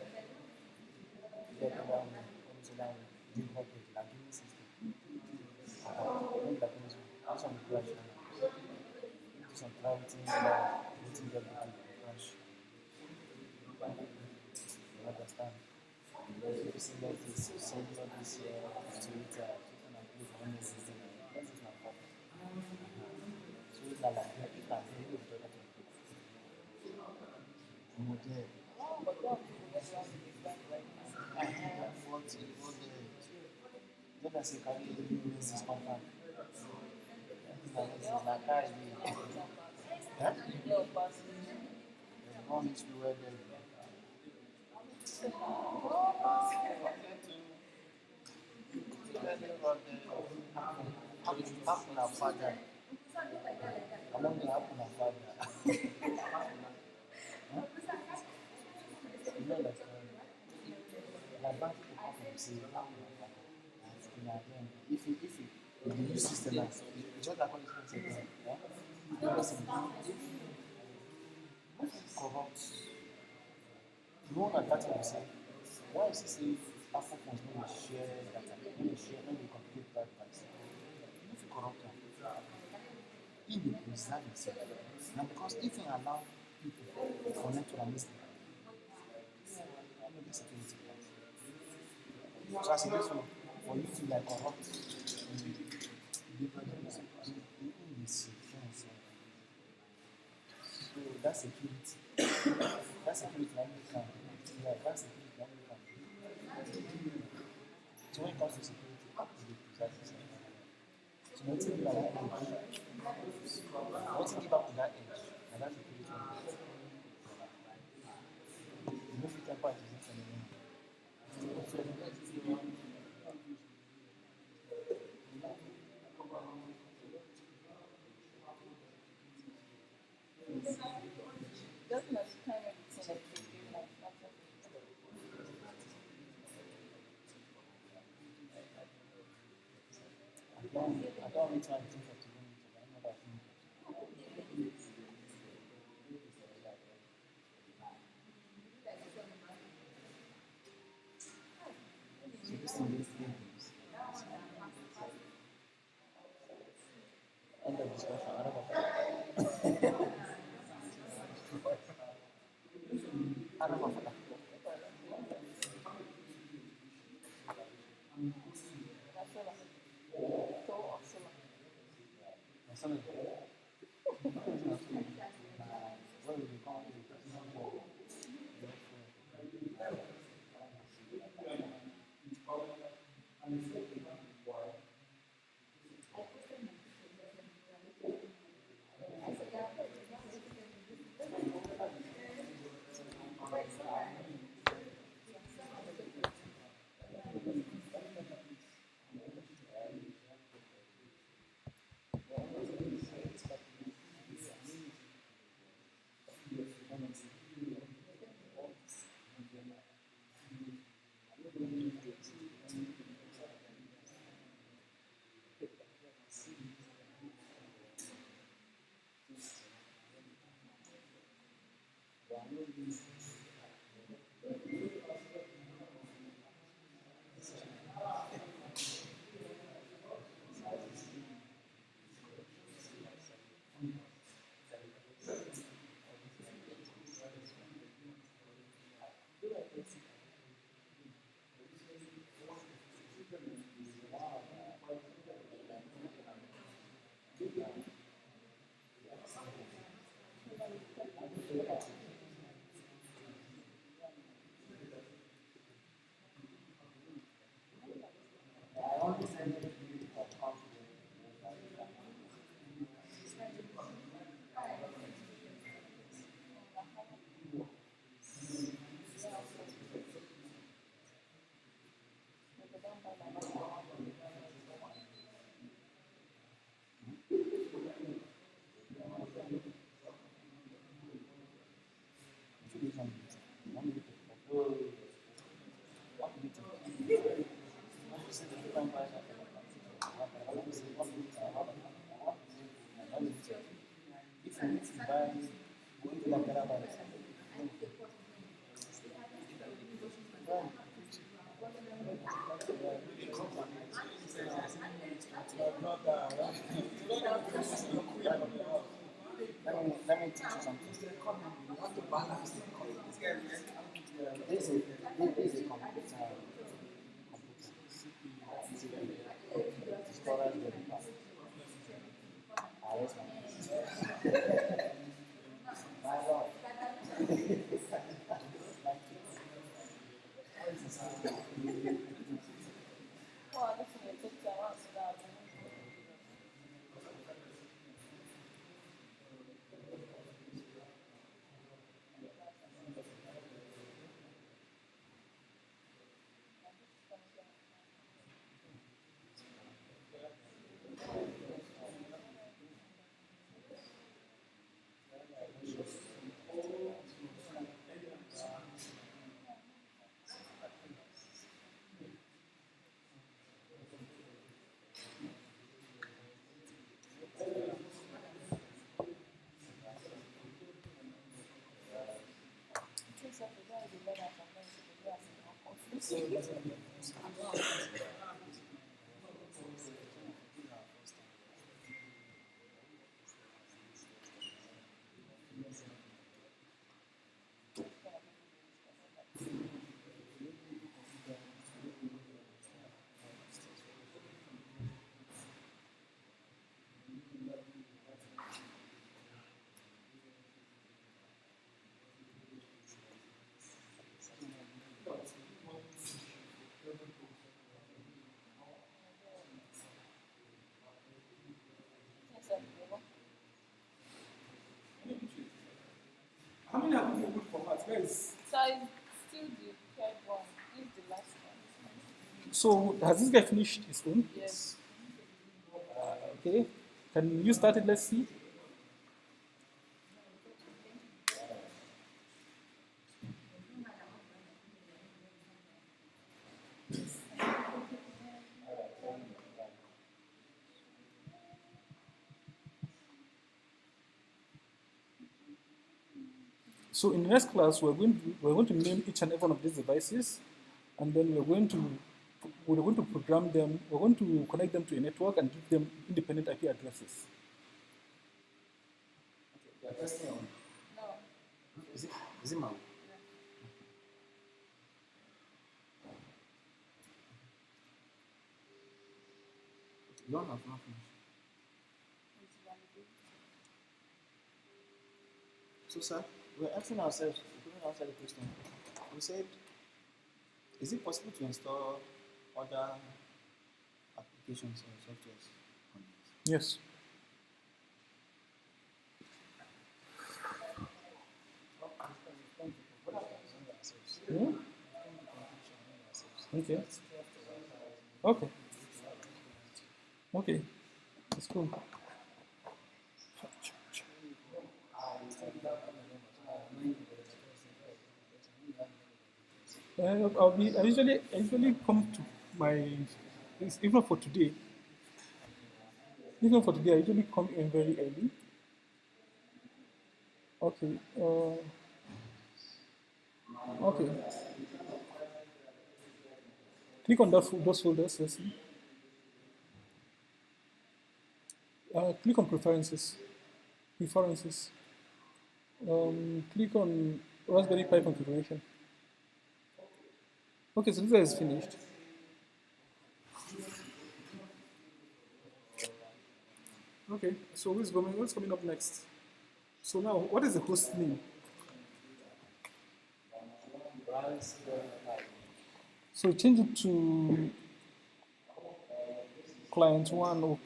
Get them down. Come to down. Give help with like give me 60. Maybe like this one. This one will crash. Do some clarity. Waiting there behind the crash. You understand? If you see like this, send all this Twitter, and put on this system. That is not perfect. So it's not like that. It's not really good. Model. What does it carry in this compound? Like car is big. Yeah?
No, but
The one is where the happen na father. Along the happen na father. You know that like bank people come and say happen na father. And again, if you use system now, you just like what you say, yeah? Because if corrupt, you won't attach what you say. Why is it say Apple phones no dey share data, no dey communicate that price? If you corrupt am, he dey preserve himself. Na because if he allow people connect to am easily, I no get security for that. So as e dey so, for you to like corrupt, you dey produce you dey secure yourself. So that security na you can, yeah, that security na you can. So when it comes to security, how to dey preserve yourself? So wetin give am that edge? Wetin give am that edge? Na that security. You no fit temper it with anything.
just not kind of thing like you do like that's
I don't really try to think of to go into that. I'm not that thing. So this thing is games. End of discussion. I don't know. I don't know. something. This is a computer. Storage developer. Arrest my lord.
Well, this is a take time out so that things like that is better sometimes to be more confusing. Things like,
How many have you been good for maths, guys?
so it's still the third one. This is the last one.
So has this guy finished his own?
Yes.
Okay. Can you start it? Let's see. So in the next class, we're going to name each and every one of these devices, and then we're going to program them. We're going to connect them to a network and give them independent IP addresses.
You are testing on.
No.
Is it man? You don't have not finished.
It's validated.
So, sir, we're asking ourselves, we couldn't answer the question. We said, is it possible to install other applications or softwares on it?
Yes. Hmm? Okay. Okay. Okay. That's cool. I usually come to my, even for today, I usually come in very early. Okay. Okay. Click on those folders. Let's see. Click on preferences. Preferences. Click on Raspberry Pi configuration. Okay, so this is finished. Okay, so what's coming up next? So now, what is the host name? So change it to client one. Or,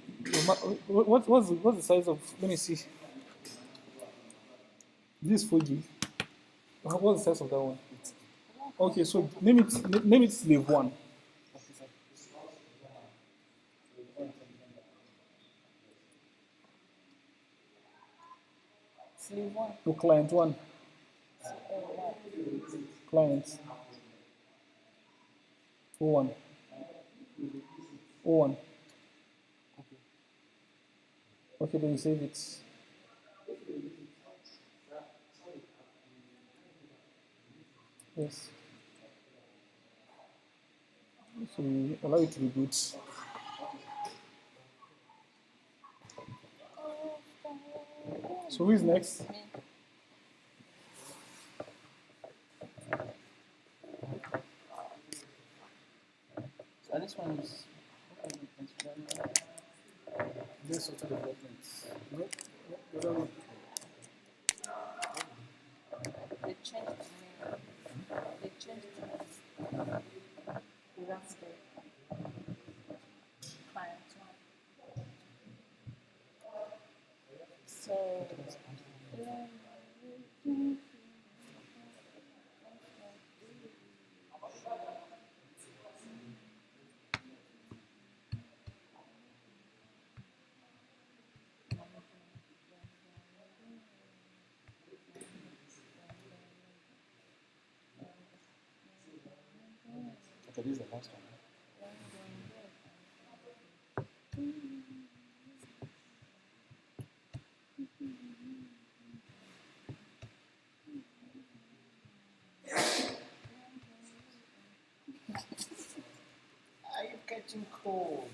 what's the size of? Let me see. This is 4G. What's the size of that one? Okay, so name it slave one.
Slave one.
No, client one. Client. O1. O1. Okay, then you save it. Yes. So we allow it to reboot. So who is next?
Me.
comes.
This software development. No, no, no.
They changed the name. They changed the name. That's the client one. So,
Okay, this is the last one. Are you catching cold?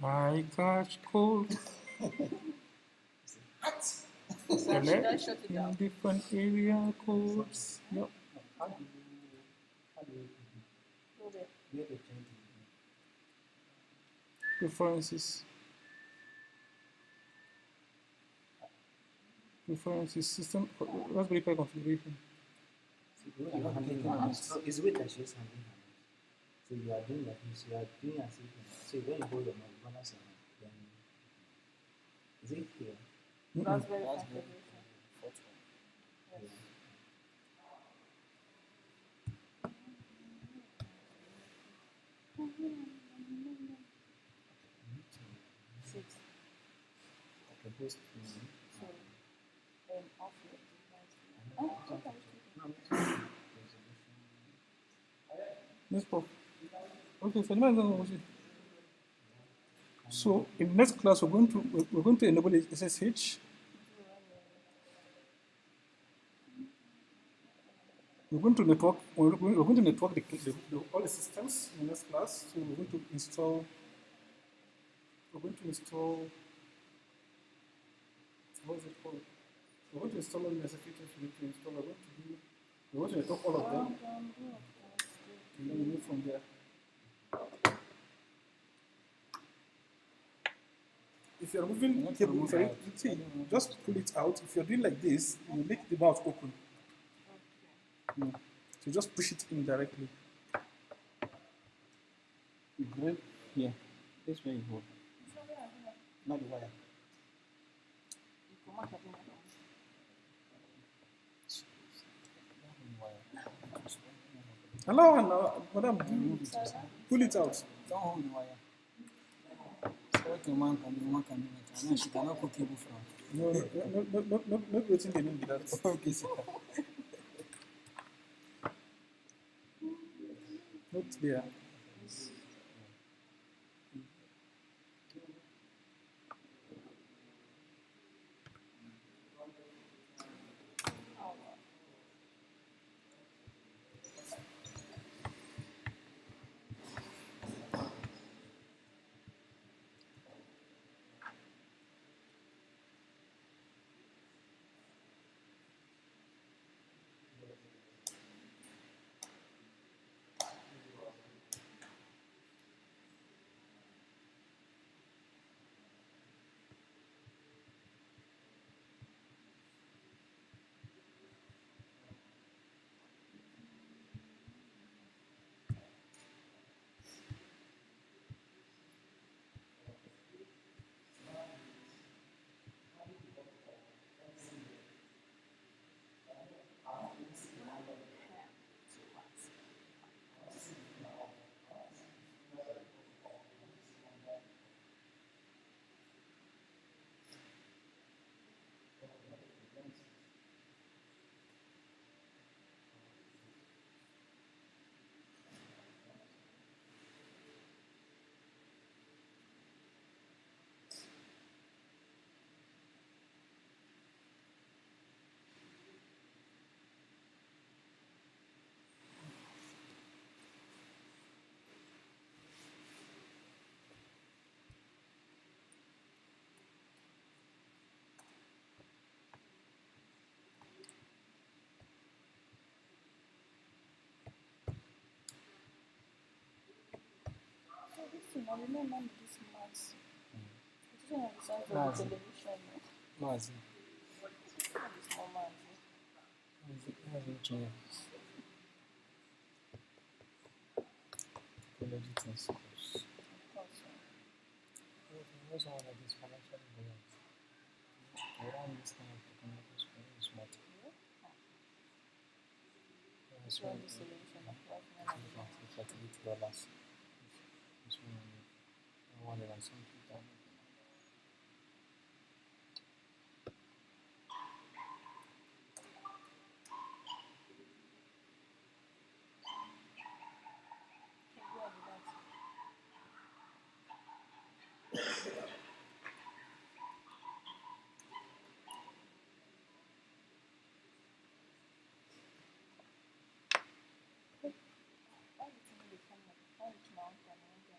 I catch cold
should I shut it
in
down?
different area codes. Yep.
How do you
Okay.
where they change it?
Preferences. Preferences system Raspberry Pi configuration.
So it's with that she's handling her notes. So you are doing like this, you are doing as if so when you hold your mic, balance your mic, then is it here?
Raspberry
Raspberry.
configuration. Yes. Six.
Okay, host
So, off your device. Oh, okay.
Yes, Prof. Okay, so so in the next class we're going to enable SSH. We're going to network all the systems in this class. So we're going to install what is it called? We're going to install all the necessary things we need to install. We're going to network all of them and then we move from there. If you're moving cable, just pull it out. If you're doing like this, you make the mouth open. So just push it in directly.
You grab here. This way you hold. Not the wire.
Hello, madam, pull it out.
Don't hold the wire. So what your man can do, one can do it. And then she cannot put cable from.
No, not waiting the name that.
Okay, sir.
Not there.
Mom, you know, mom, this maths. It's on the side of the
Maths.
television. No?
Mazi.
It's more maths.
Mazi which Technology things.
Of course.
Also one of these financial brilliant. I ran this kind of economics for me smart. That's
So
why
the solution of life
$48. This one, 100 and something thousand.
Why do you think they come up? Why it's mountain and mountain?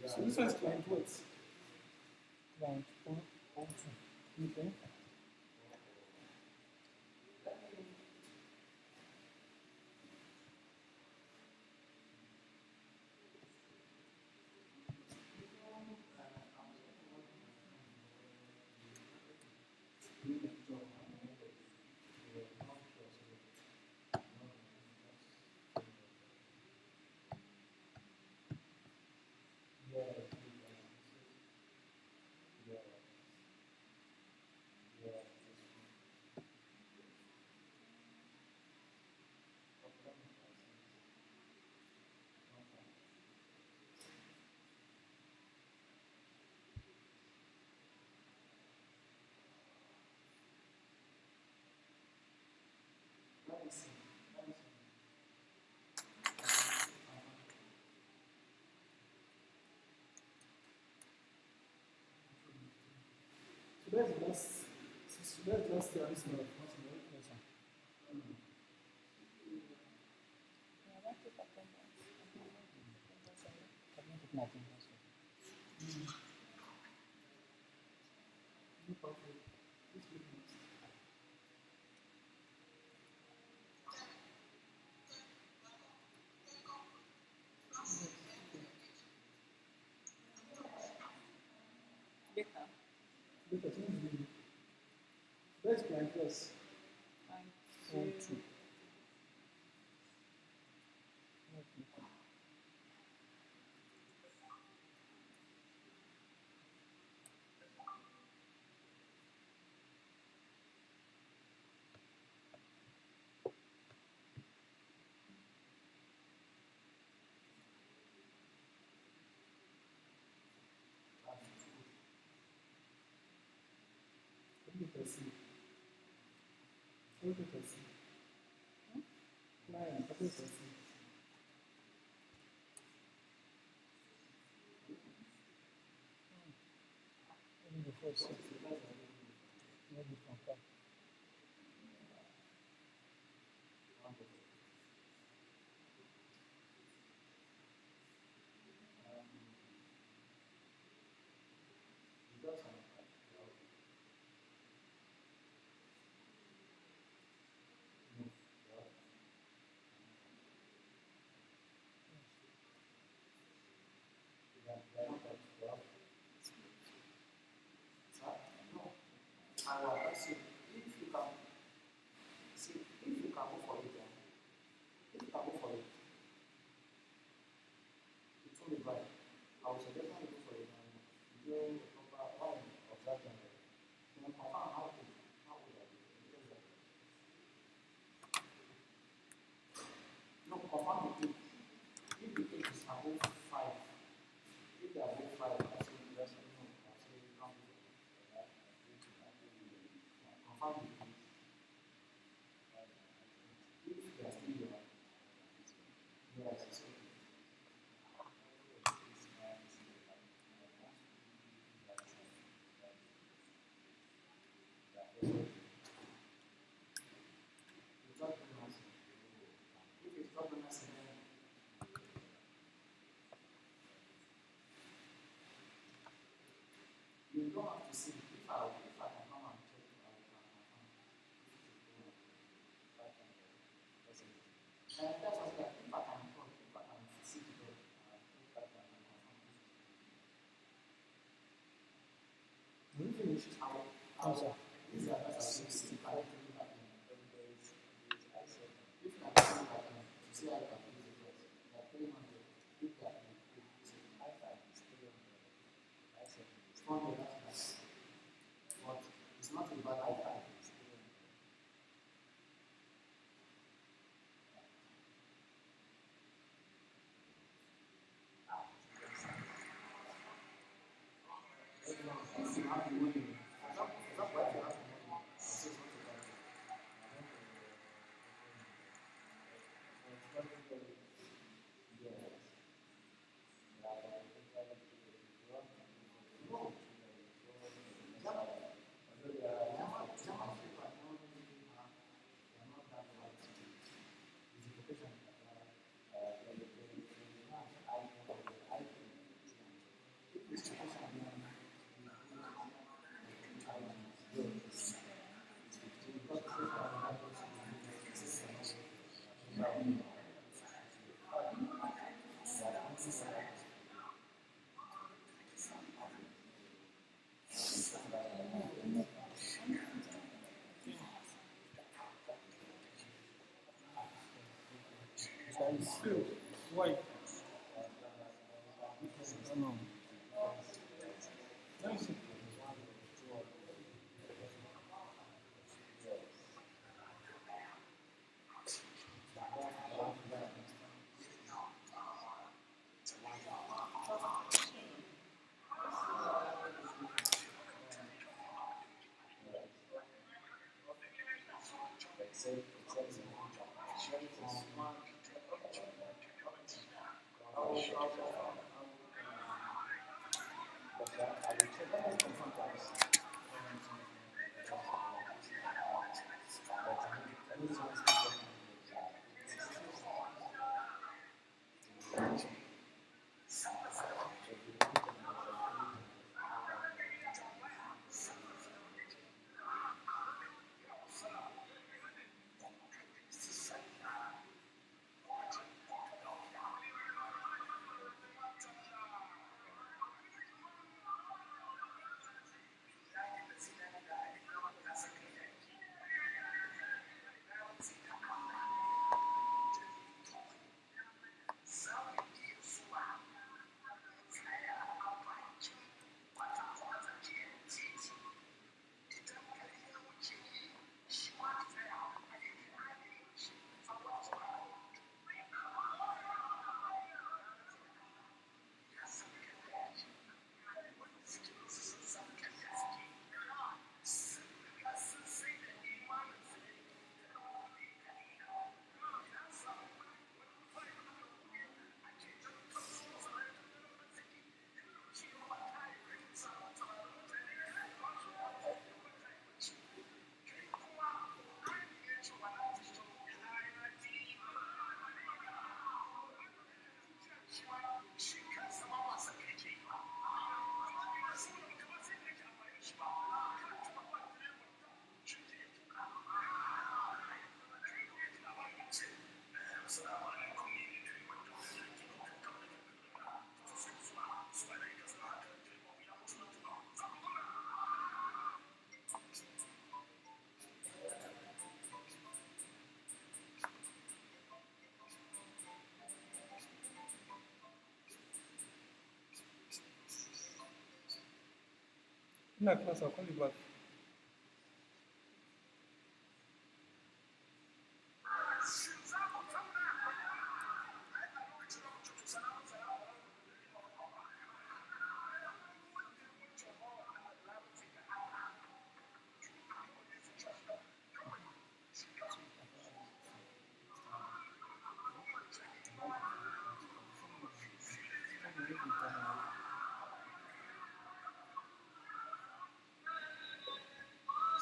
So this one is client what?
Client O2.
Okay. So that's the last. So that's the last year. This month.
Later.
Later, that's client plus.
And
O2. Even before 6. Maybe confirm.
Also, why? No. Let me see. No, class, I'll call you back.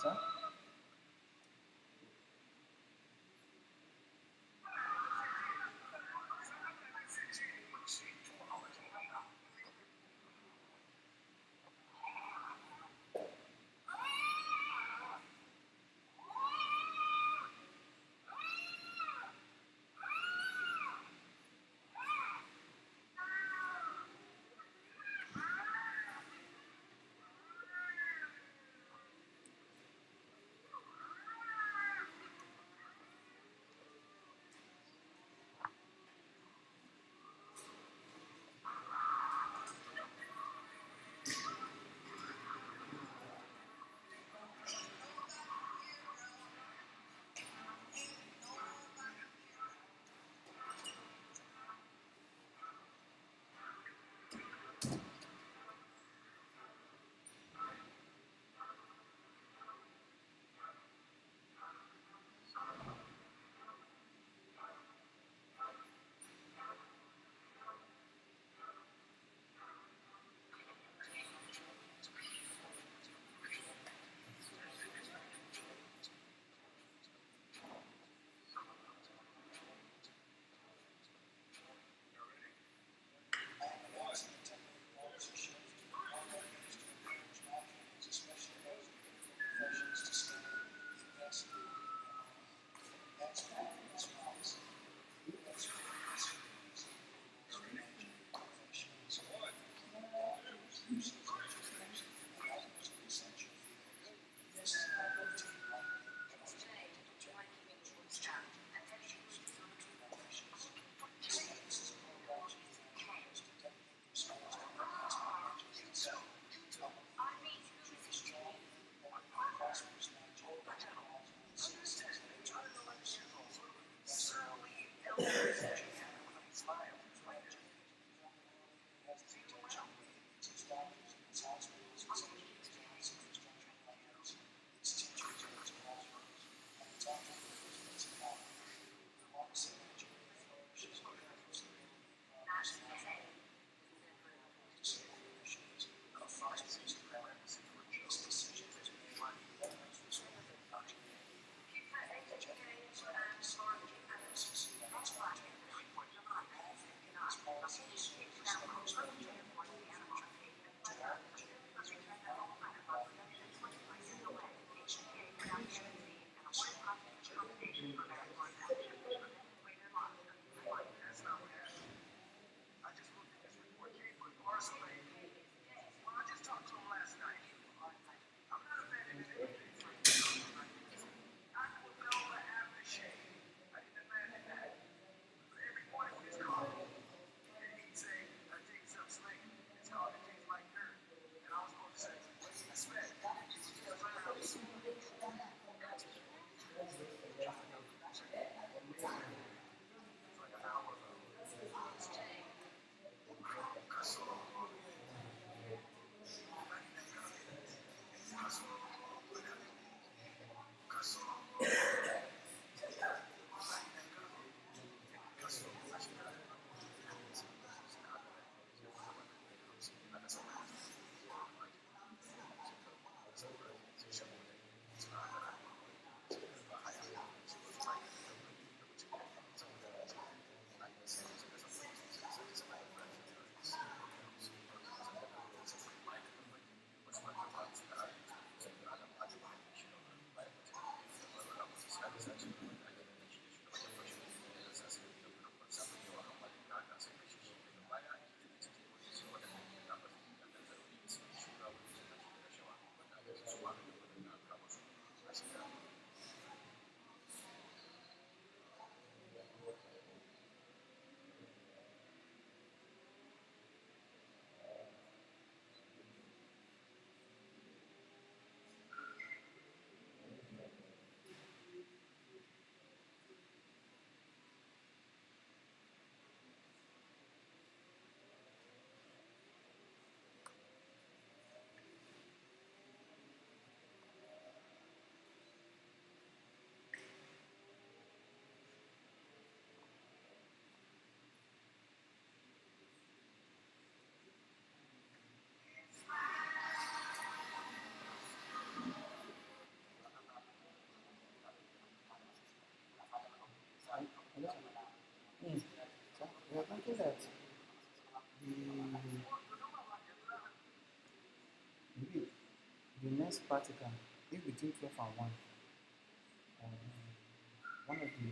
Sir?
Mm.
So we are thinking that maybe the next practical, if between 12 and 1, one of the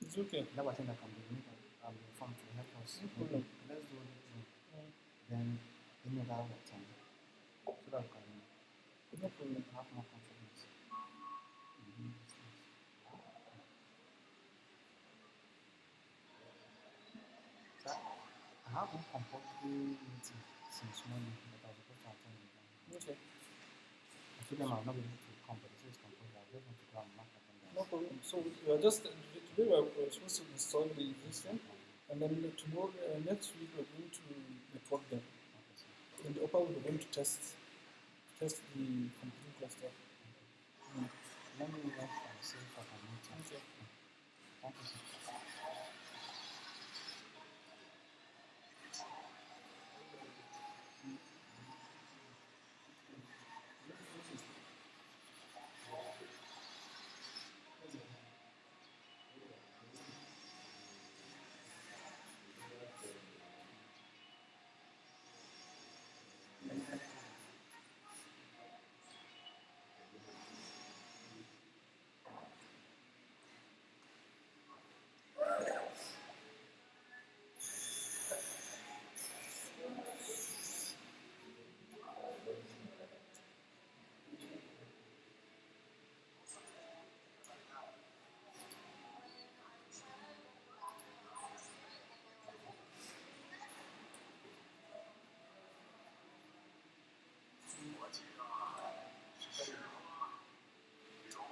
It's okay.
laboratory that can be made informed to help us.
No problem.
Let's do it through.
Mm.
Then any other time so that we can
No problem.
have more confidence. So I have one compulsory meeting since morning that I was supposed to attend.
Okay.
I told them I'll not be able to come, but they say it's compulsory. I just want to go and mark attendance.
No problem. So we are just today we're supposed to install the system, and then tomorrow next week we're going to record them. In the upper we're going to test the computing cluster. Mm.
Let me work and see if I can meet you.
Okay.
Thank you, sir.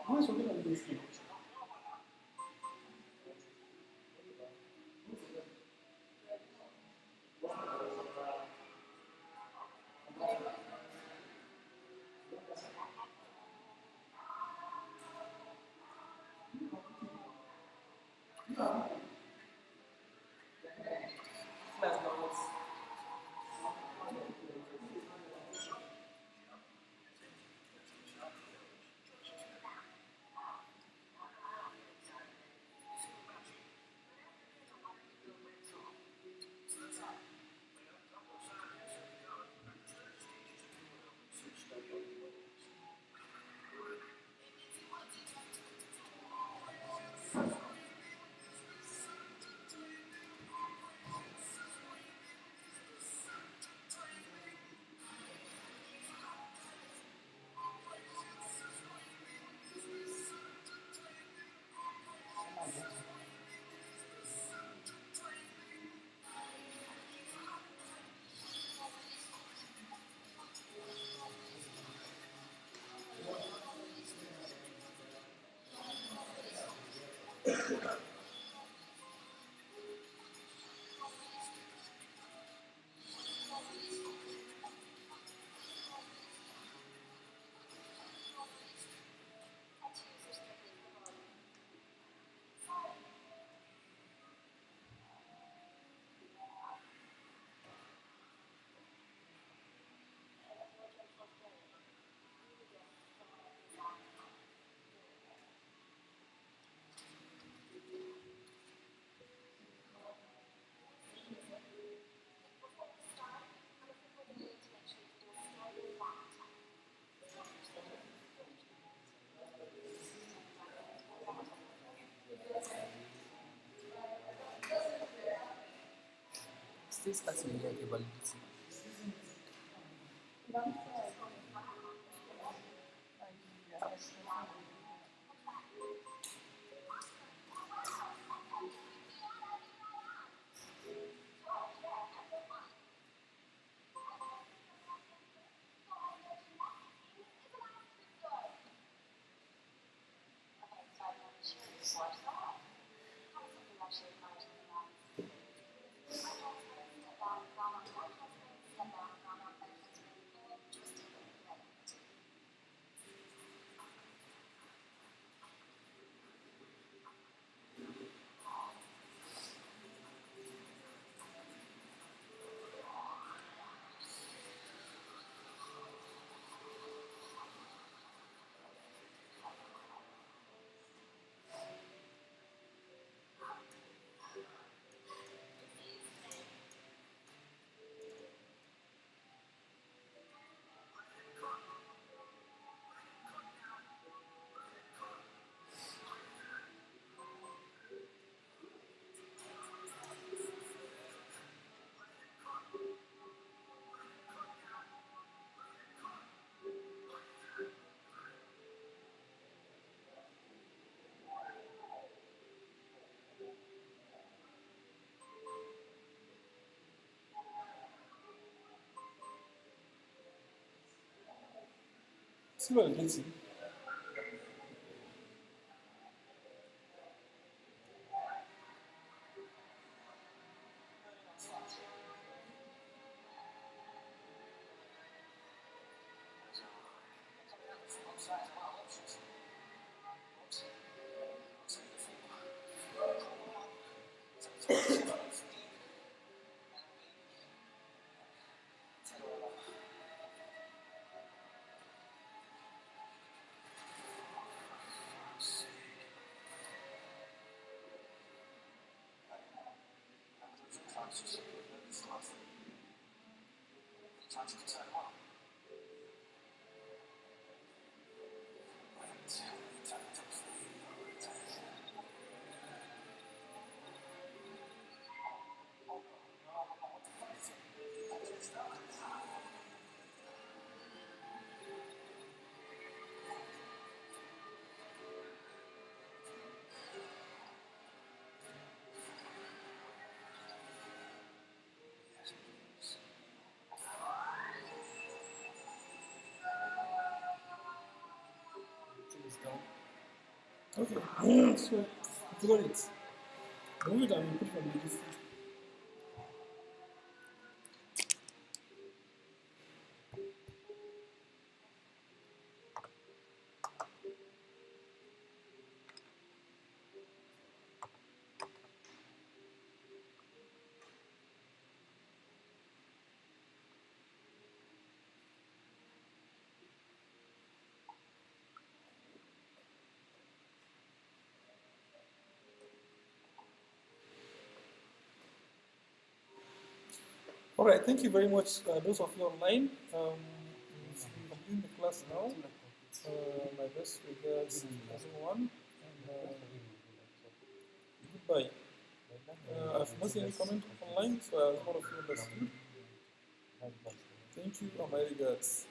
Who is working on this thing?
Still starting in the validity.
Still validating.
It's done.
Okay. So, you got it. Remove it and put it on the list. All right, thank you very much, those of you online. We're completing the class now. My best regards to everyone, and goodbye. I've not seen any comment online, so I was one of you understood. Thank you, and my regards.